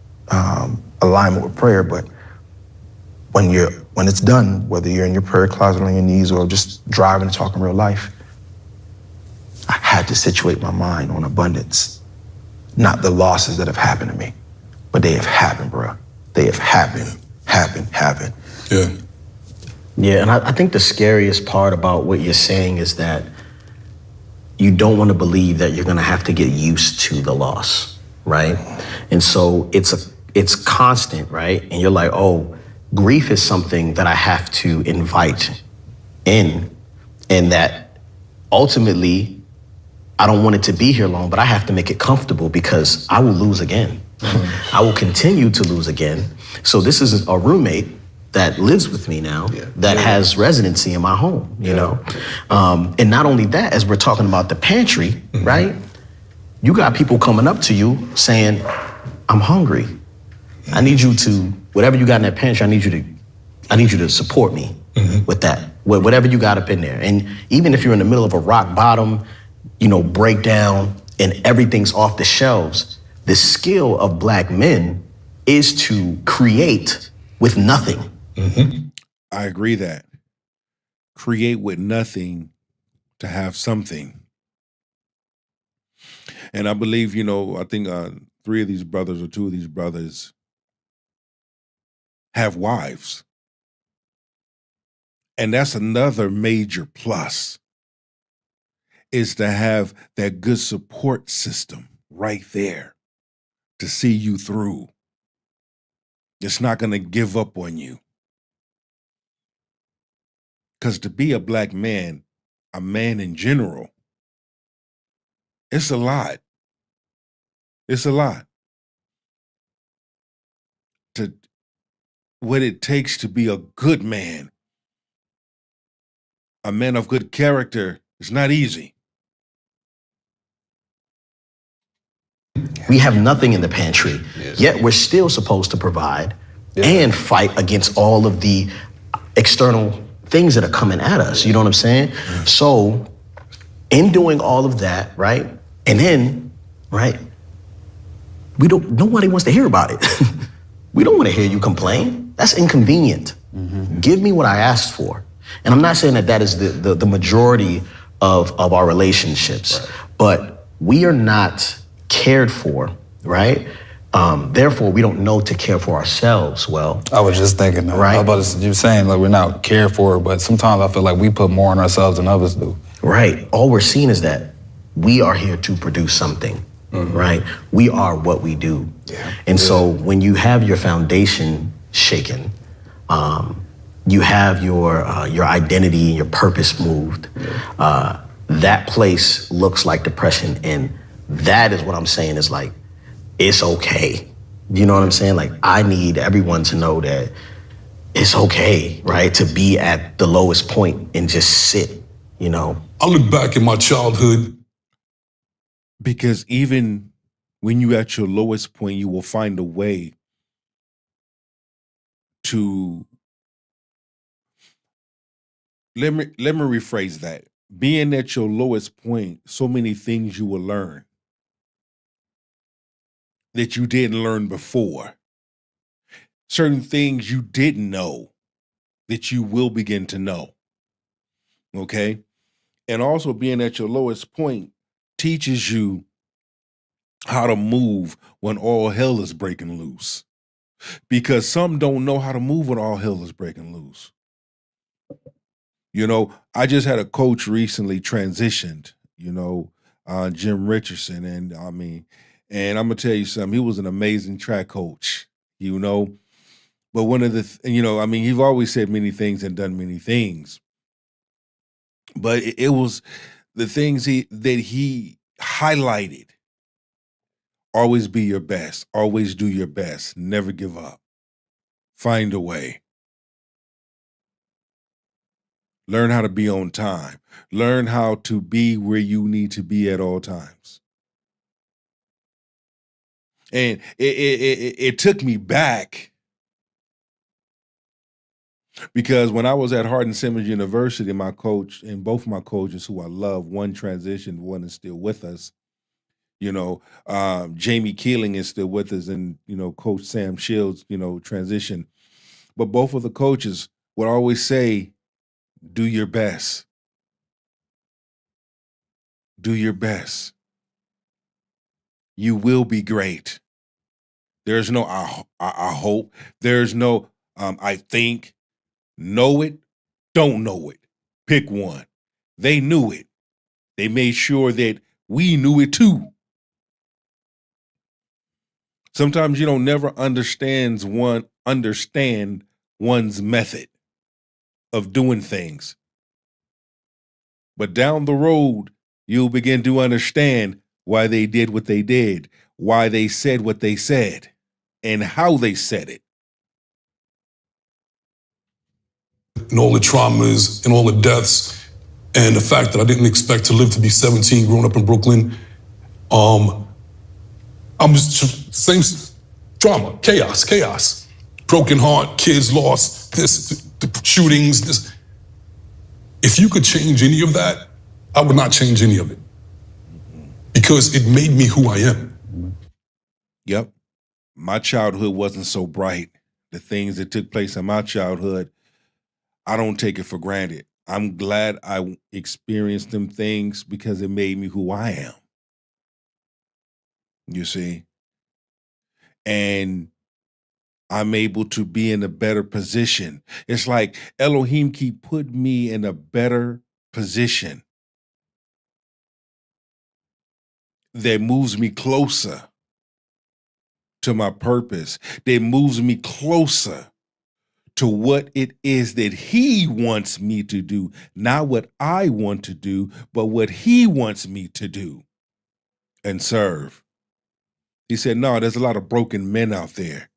alignment with prayer. But when it's done, whether you're in your prayer closet on your knees or just driving and talking real life, I had to situate my mind on abundance, not the losses that have happened to me, but they have happened, bro. They have happened. Yeah. Yeah, and I think the scariest part about what you're saying is that you don't want to believe that you're going to have to get used to the loss, right? And so it's constant, right? And you're like, oh, grief is something that I have to invite in, and that ultimately I don't want it to be here long, but I have to make it comfortable because I will lose again. I will continue to lose again. So this is a roommate that lives with me now that has residency in my home, you know? And not only that, as we're talking about the pantry, right? You got people coming up to you saying, I'm hungry. I need you to, whatever you got in that pantry, I need you to support me with that, whatever you got up in there. And even if you're in the middle of a rock bottom, you know, breakdown and everything's off the shelves, the skill of Black men is to create with nothing. I agree that. Create with nothing to have something. And I believe, you know, I think 3 of these brothers or 2 of these brothers have wives. And that's another major plus, is to have that good support system right there to see you through. It's not going to give up on you. Because to be a Black man, a man in general, it's a lot. It's a lot. To what it takes to be a good man, a man of good character, is not easy. We have nothing in the pantry, yet we're still supposed to provide and fight against all of the external things that are coming at us. You know what I'm saying? So in doing all of that, right? And then, right, nobody wants to hear about it. We don't want to hear you complain. That's inconvenient. Give me what I asked for. And I'm not saying that is the majority of our relationships, but we are not cared for, right? Therefore, we don't know to care for ourselves well. I was just thinking that. Right. You're saying like we're not cared for, but sometimes I feel like we put more on ourselves than others do. Right. All we're seeing is that we are here to produce something, right? We are what we do. And so when you have your foundation shaken, you have your identity and your purpose moved, that place looks like depression. And that is what I'm saying is like, it's okay. You know what I'm saying? Like, I need everyone to know that it's okay, right? To be at the lowest point and just sit, you know? I look back in my childhood. Because even when you're at your lowest point, you will find a way to, let me rephrase that. Being at your lowest point, so many things you will learn that you didn't learn before. Certain things you didn't know that you will begin to know. Okay? And also being at your lowest point teaches you how to move when all hell is breaking loose. Because some don't know how to move when all hell is breaking loose. You know, I just had a coach recently transitioned, you know, Jim Richardson. And I'm going to tell you something, he was an amazing track coach, you know. But one of the, he's always said many things and done many things. But it was the things that he highlighted. Always be your best. Always do your best. Never give up. Find a way. Learn how to be on time. Learn how to be where you need to be at all times. And it took me back, because when I was at Hardin-Simmons University, my coach and both my coaches who I love, one transitioned, one is still with us. You know, Jamie Keeling is still with us, and, you know, Coach Sam Shields, you know, transitioned. But both of the coaches would always say, do your best. Do your best. You will be great. There's no I hope. There's no I think. Know it, don't know it. Pick one. They knew it. They made sure that we knew it too. Sometimes you don't never understand one's method of doing things. But down the road, you'll begin to understand why they did what they did, why they said what they said, and how they said it. And all the traumas and all the deaths, and the fact that I didn't expect to live to be 17 growing up in Brooklyn. I'm just same drama, chaos, broken heart, kids lost, the shootings, this. If you could change any of that, I would not change any of it, because it made me who I am. Yep. My childhood wasn't so bright. The things that took place in my childhood, I don't take it for granted. I'm glad I experienced them things because it made me who I am. You see? And I'm able to be in a better position. It's like Elohim keep putting me in a better position that moves me closer to my purpose, that moves me closer to what it is that he wants me to do, not what I want to do, but what he wants me to do and serve. He said, no, there's a lot of broken men out there.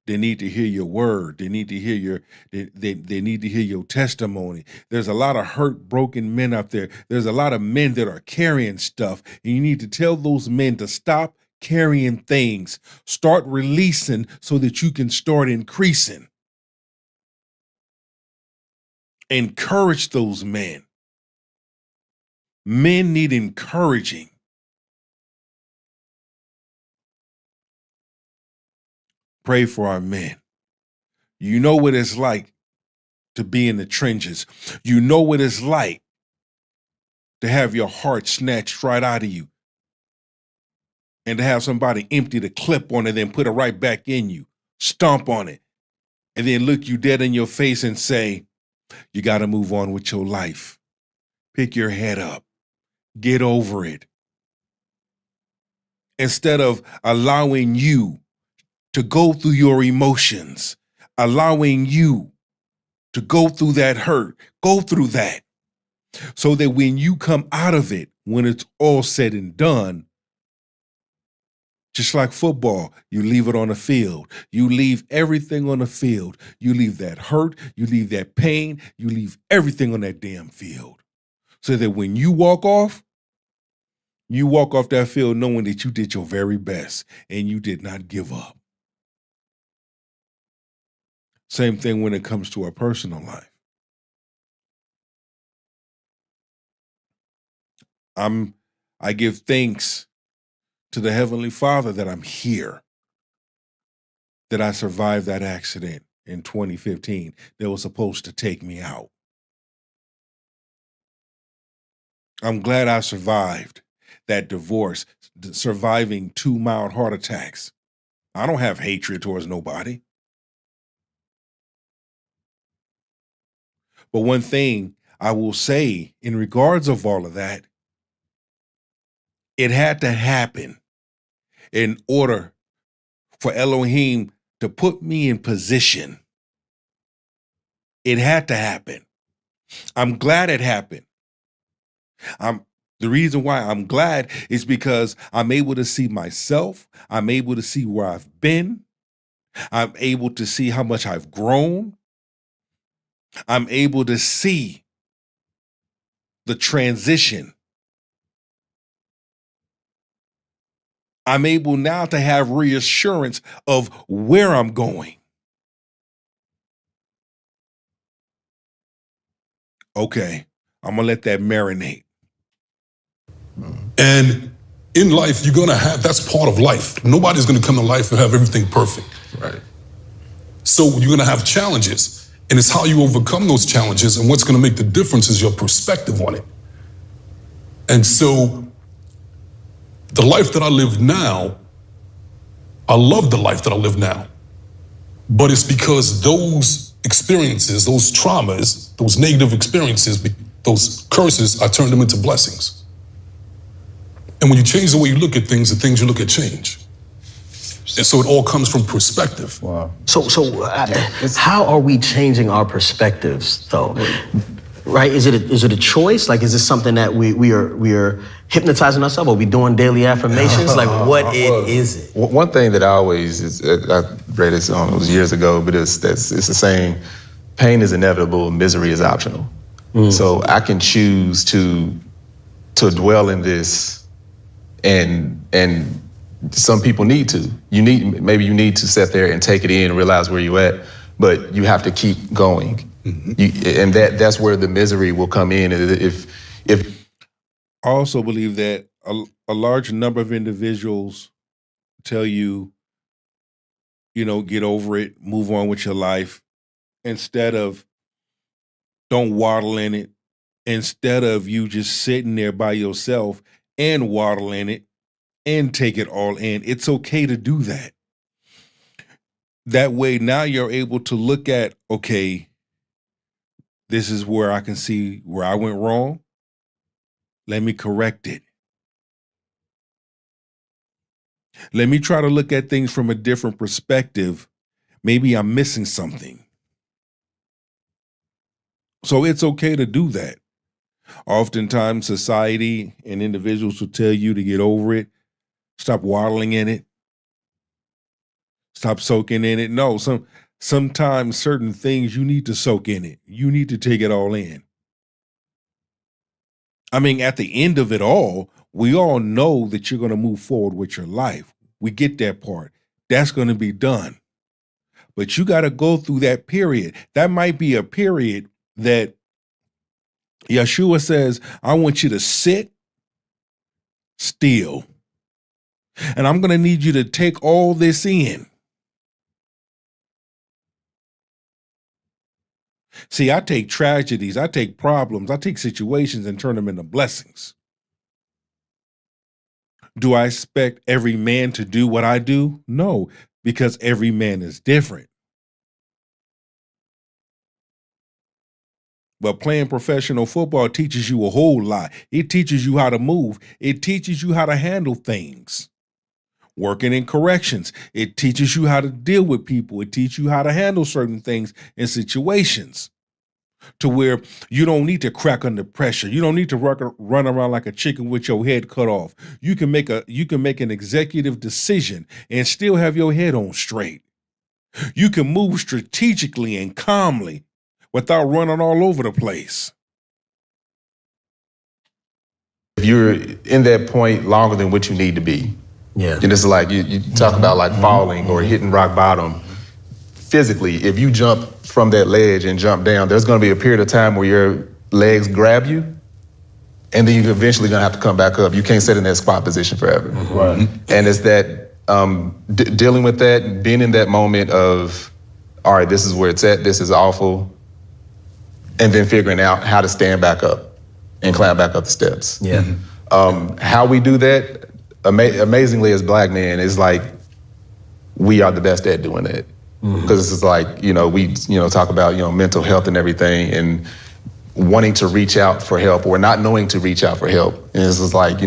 They need to hear your word. They need to hear they need to hear your testimony. There's a lot of hurt, broken men out there. There's a lot of men that are carrying stuff, and you need to tell those men to stop carrying things. Start releasing so that you can start increasing. Encourage those men. Men need encouraging. Pray for our men. You know what it's like to be in the trenches. You know what it's like to have your heart snatched right out of you and to have somebody empty the clip on it and then put it right back in you, stomp on it, and then look you dead in your face and say, you got to move on with your life. Pick your head up. Get over it. Instead of allowing you to go through your emotions, allowing you to go through that hurt, go through that, so that when you come out of it, when it's all said and done, just like football, you leave it on the field. You leave everything on the field. You leave that hurt, you leave that pain, you leave everything on that damn field. So that when you walk off that field knowing that you did your very best and you did not give up. Same thing when it comes to our personal life. I give thanks to the Heavenly Father that I'm here, that I survived that accident in 2015 that was supposed to take me out. I'm glad I survived that divorce, surviving 2 mild heart attacks. I don't have hatred towards nobody. But one thing I will say in regards of all of that, it had to happen in order for Elohim to put me in position. It had to happen. I'm glad it happened. The reason why I'm glad is because I'm able to see myself. I'm able to see where I've been. I'm able to see how much I've grown. I'm able to see the transition. I'm able now to have reassurance of where I'm going. Okay, I'm gonna let that marinate. And in life, you're gonna have, that's part of life. Nobody's gonna come to life and have everything perfect. Right. So you're gonna have challenges. And it's how you overcome those challenges, and what's gonna make the difference is your perspective on it. And so the life that I live now, I love the life that I live now. But it's because those experiences, those traumas, those negative experiences, those curses, I turned them into blessings. And when you change the way you look at things, the things you look at change. And so it all comes from perspective. Wow. How are we changing our perspectives, though? Right? Is it a choice? Like, is this something that we are hypnotizing ourselves? Are we doing daily affirmations? Like, is it? One thing that I always I read this it was years ago, but it's the saying: pain is inevitable, misery is optional. So I can choose to dwell in this, and some people need to. Maybe you need to sit there and take it in and realize where you're at, but you have to keep going. And that's where the misery will come in. If I also believe that a large number of individuals tell you, get over it, move on with your life, instead of don't waddle in it, instead of you just sitting there by yourself and waddle in it and take it all in. It's okay to do that. That way, now you're able to look at, okay, this is where I can see where I went wrong. Let me correct it. Let me try to look at things from a different perspective. Maybe I'm missing something. So it's okay to do that. Oftentimes, society and individuals will tell you to get over it, stop waddling in it, stop soaking in it. No, sometimes certain things you need to soak in it. You need to take it all in. I mean, at the end of it all, we all know that you're going to move forward with your life. We get that part. That's going to be done. But you got to go through that period. That might be a period that Yeshua says, I want you to sit still. And I'm going to need you to take all this in. See, I take tragedies, I take problems, I take situations and turn them into blessings. Do I expect every man to do what I do? No, because every man is different. But playing professional football teaches you a whole lot. It teaches you how to move. It teaches you how to handle things. Working in corrections, it teaches you how to deal with people. It teaches you how to handle certain things in situations to where you don't need to crack under pressure. You don't need to run around like a chicken with your head cut off. You can make an executive decision and still have your head on straight. You can move strategically and calmly without running all over the place. If you're in that point longer than what you need to be, and it's like you talk about like falling or hitting rock bottom. Physically, if you jump from that ledge and jump down, there's going to be a period of time where your legs grab you, and then you're eventually going to have to come back up. You can't sit in that squat position forever. Right. And it's that dealing with that, being in that moment of, all right, this is where it's at, this is awful, and then figuring out how to stand back up and climb back up the steps. Yeah. How we do that, amazingly as Black men, is like we are the best at doing that. Because it's like, we talk about, mental health and everything, and wanting to reach out for help or not knowing to reach out for help. And it's just like,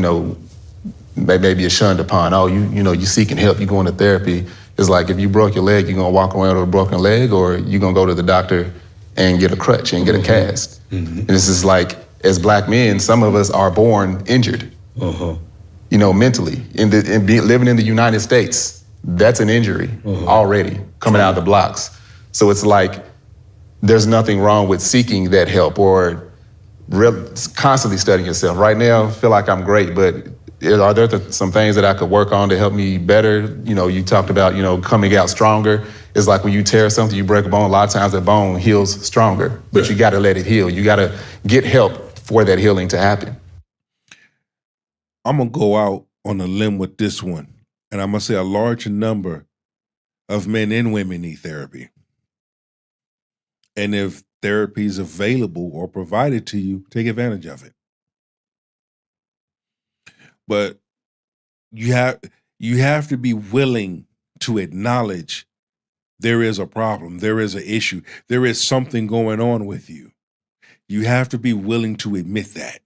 maybe you're shunned upon. Oh, you seeking help, you going to therapy. It's like, if you broke your leg, you're gonna walk around with a broken leg, or you're gonna go to the doctor and get a crutch and get a cast. And this is like, as Black men, some of us are born injured, mentally. Living in the United States, that's an injury already coming out of the blocks. So it's like, there's nothing wrong with seeking that help or constantly studying yourself. Right now, I feel like I'm great, but are there some things that I could work on to help me better? You talked about, coming out stronger. It's like when you tear something, you break a bone, a lot of times the bone heals stronger, but you gotta let it heal. You gotta get help for that healing to happen. I'm gonna go out on a limb with this one. And I'm going to say a large number of men and women need therapy. And if therapy is available or provided to you, take advantage of it. But you have to be willing to acknowledge there is a problem, there is an issue, there is something going on with you. You have to be willing to admit that.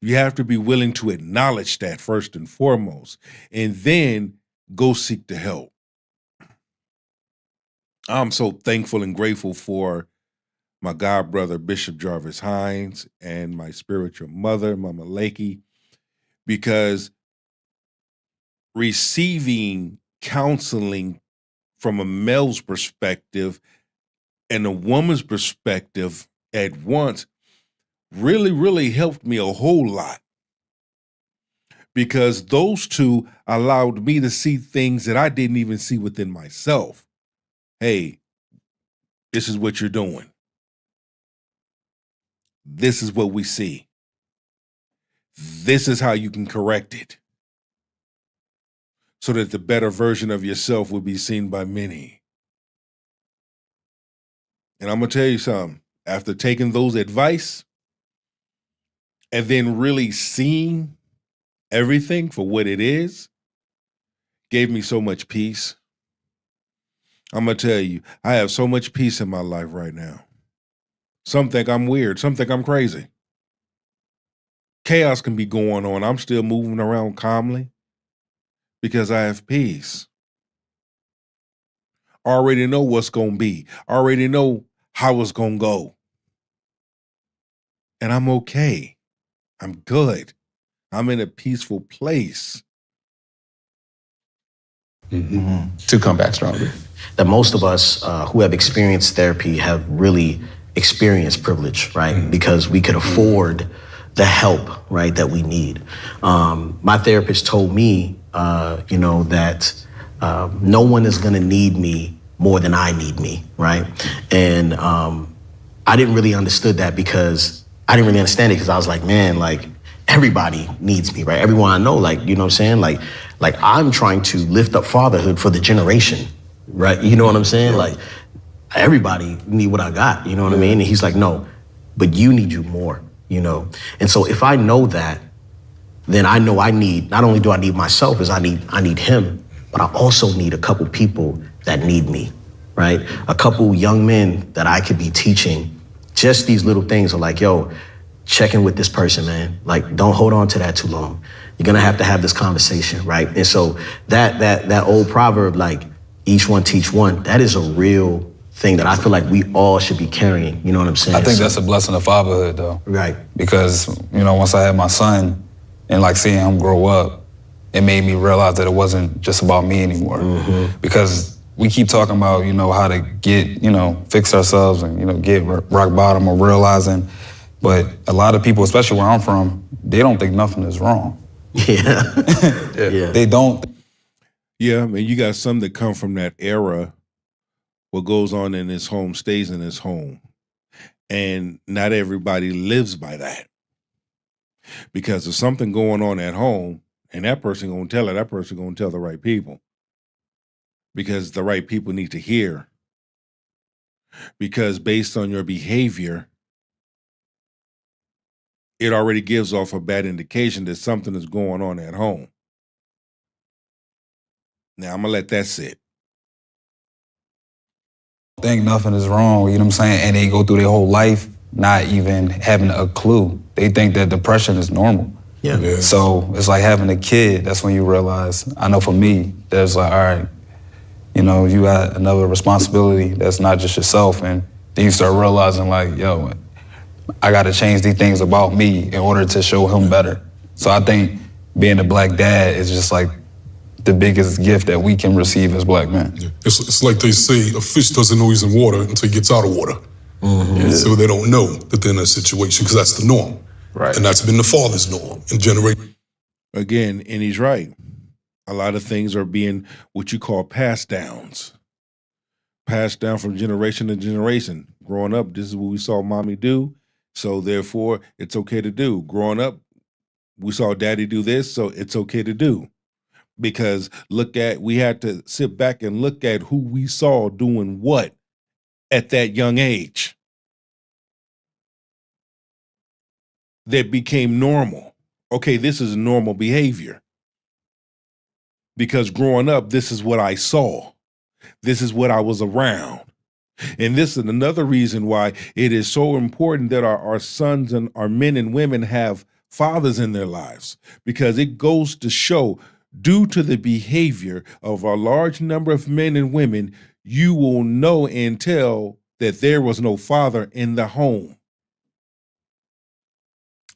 You have to be willing to acknowledge that first and foremost, and then go seek the help. I'm so thankful and grateful for my god brother, Bishop Jarvis Hines, and my spiritual mother, Mama Lakey, because receiving counseling from a male's perspective and a woman's perspective at once really, really helped me a whole lot. Because those two allowed me to see things that I didn't even see within myself. Hey, this is what you're doing. This is what we see. This is how you can correct it, so that the better version of yourself will be seen by many. And I'm going to tell you something. After taking those advice and then really seeing everything for what it is, gave me so much peace. I'm going to tell you, I have so much peace in my life right now. Some think I'm weird. Some think I'm crazy. Chaos can be going on. I'm still moving around calmly because I have peace. I already know what's going to be. I already know how it's going to go. And I'm okay. I'm good. I'm in a peaceful place. To come back stronger. That most of us who have experienced therapy have really experienced privilege, right? Because we could afford the help, right, that we need. My therapist told me, that no one is gonna need me more than I need me, right? And I didn't really understood that because I didn't really understand it because I was like, man, like everybody needs me, right? Everyone I know, like, you know what I'm saying? Like I'm trying to lift up fatherhood for the generation, right? You know what I'm saying? Like everybody need what I got, you know what I mean? And he's like, no, but you need you more, you know? And so if I know that, then I know I need, not only do I need myself, as I need him, but I also need a couple people that need me, right? A couple young men that I could be teaching just these little things of like, yo, check in with this person, man. Like, don't hold on to that too long. You're gonna have to have this conversation, right? And so that old proverb, like, each one teach one, that is a real thing that I feel like we all should be carrying, you know what I'm saying? I think that's a blessing of fatherhood, though. Right. Because, once I had my son and like seeing him grow up, it made me realize that it wasn't just about me anymore. Mm-hmm. Because we keep talking about, how to get, fix ourselves and, get rock bottom or realizing, but a lot of people, especially where I'm from, they don't think nothing is wrong. Yeah. Yeah. They don't. Yeah, I mean, you got some that come from that era. What goes on in his home stays in his home. And not everybody lives by that. Because there's something going on at home, and that person gonna tell it, that person gonna tell the right people. Because the right people need to hear. Because based on your behavior, it already gives off a bad indication that something is going on at home. Now, I'm going to let that sit. Think nothing is wrong, you know what I'm saying? And they go through their whole life not even having a clue. They think that depression is normal. Yeah. So it's like having a kid, that's when you realize, I know for me, there's like, all right, you got another responsibility that's not just yourself. And then you start realizing like, yo, I got to change these things about me in order to show him better. So I think being a black dad is just like the biggest gift that we can receive as black men. Yeah. It's like they say, a fish doesn't know he's in water until he gets out of water. Mm-hmm. So they don't know that they're in that situation because that's the norm. Right. And that's been the father's norm in generation. Again, and he's right. A lot of things are being what you call passed downs. Passed down from generation to generation. Growing up, this is what we saw mommy do. So therefore, it's okay to do. Growing up, we saw daddy do this, so it's okay to do. Because we had to sit back and look at who we saw doing what at that young age. That became normal. Okay, this is normal behavior. Because growing up, this is what I saw. This is what I was around. And this is another reason why it is so important that our sons and our men and women have fathers in their lives, because it goes to show, due to the behavior of a large number of men and women, you will know and tell that there was no father in the home.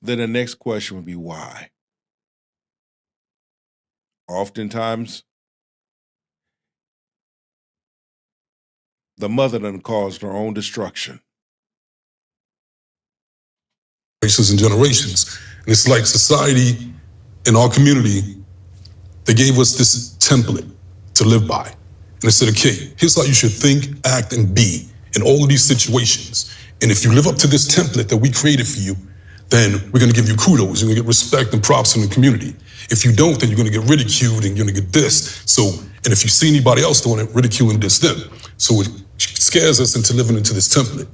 Then the next question would be why? Oftentimes, the mother done caused her own destruction. And generations. And it's like society in our community, they gave us this template to live by. And they said, okay, here's how you should think, act, and be in all of these situations. And if you live up to this template that we created for you, then we're gonna give you kudos, you're gonna get respect and props from the community. If you don't, then you're gonna get ridiculed and you're gonna get this. So, and if you see anybody else doing it, ridicule and diss them. So it scares us into living into this template.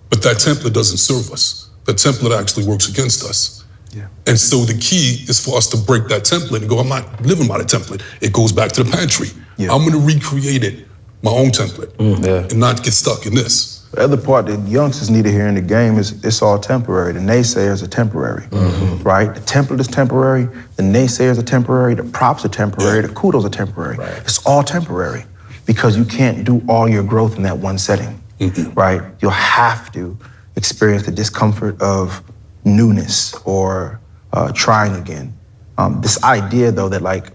But that template doesn't serve us. The template actually works against us. Yeah. And so the key is for us to break that template and go, I'm not living by the template. It goes back to the pantry. Yeah. I'm gonna recreate it, my own template, and not get stuck in this. The other part that youngsters need to hear in the game is it's all temporary. The naysayers are temporary, right? The template is temporary, the naysayers are temporary, the props are temporary, the kudos are temporary. Right. It's all temporary because you can't do all your growth in that one setting, right? You'll have to experience the discomfort of newness or trying again. This idea though that like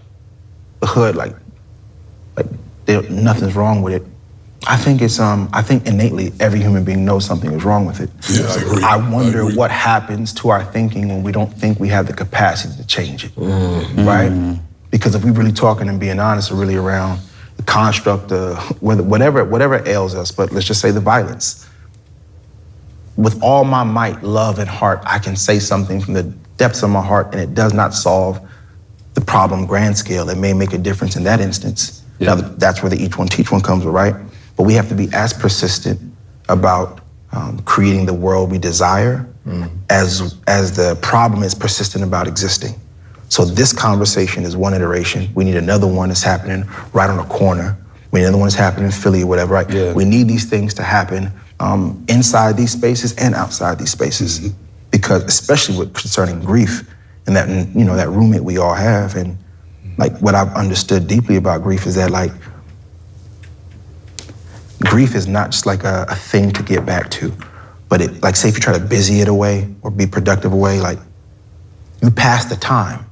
the hood, like nothing's wrong with it. I think it's I think innately every human being knows something is wrong with it. Yeah, I agree. I wonder what happens to our thinking when we don't think we have the capacity to change it, right? Because if we're really talking and being honest, we're really around the construct of whatever ails us, but let's just say the violence. With all my might, love, and heart, I can say something from the depths of my heart, and it does not solve the problem grand scale. It may make a difference in that instance. Yeah. Now, that's where the each one teach one comes, right? But we have to be as persistent about creating the world we desire as the problem is persistent about existing. So this conversation is one iteration. We need another one that's happening right on the corner. We need another one that's happening in Philly or whatever, right? Yeah. We need these things to happen inside these spaces and outside these spaces. Because especially with concerning grief and that, you know, that roommate we all have. And like what I've understood deeply about grief is that like, grief is not just like a thing to get back to, but it, like say if you try to busy it away or be productive away, like you pass the time,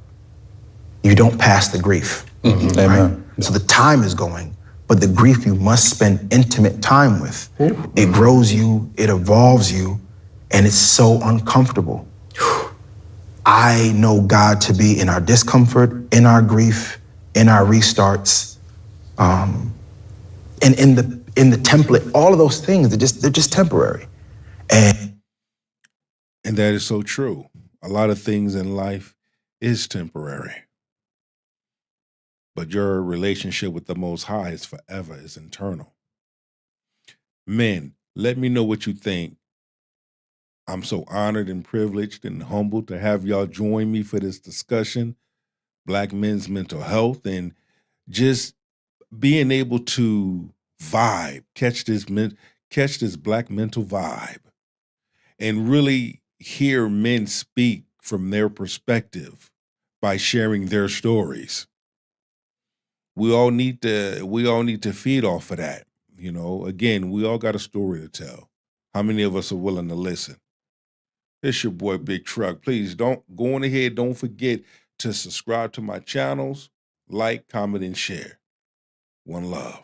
you don't pass the grief, right? Amen. So the time is going, but the grief you must spend intimate time with. It grows you, it evolves you, and it's so uncomfortable. I know God to be in our discomfort, in our grief, in our restarts, and in the template, all of those things, they're just temporary. And that is so true. A lot of things in life is temporary. But your relationship with the Most High is forever, is internal. Men, let me know what you think. I'm so honored and privileged and humbled to have y'all join me for this discussion, Black men's mental health, and just being able to vibe, catch this Black mental vibe, and really hear men speak from their perspective by sharing their stories. We all need to feed off of that. You know, again, we all got a story to tell. How many of us are willing to listen? It's your boy Big Truck. Please don't go on ahead. Don't forget to subscribe to my channels, like, comment, and share. One love.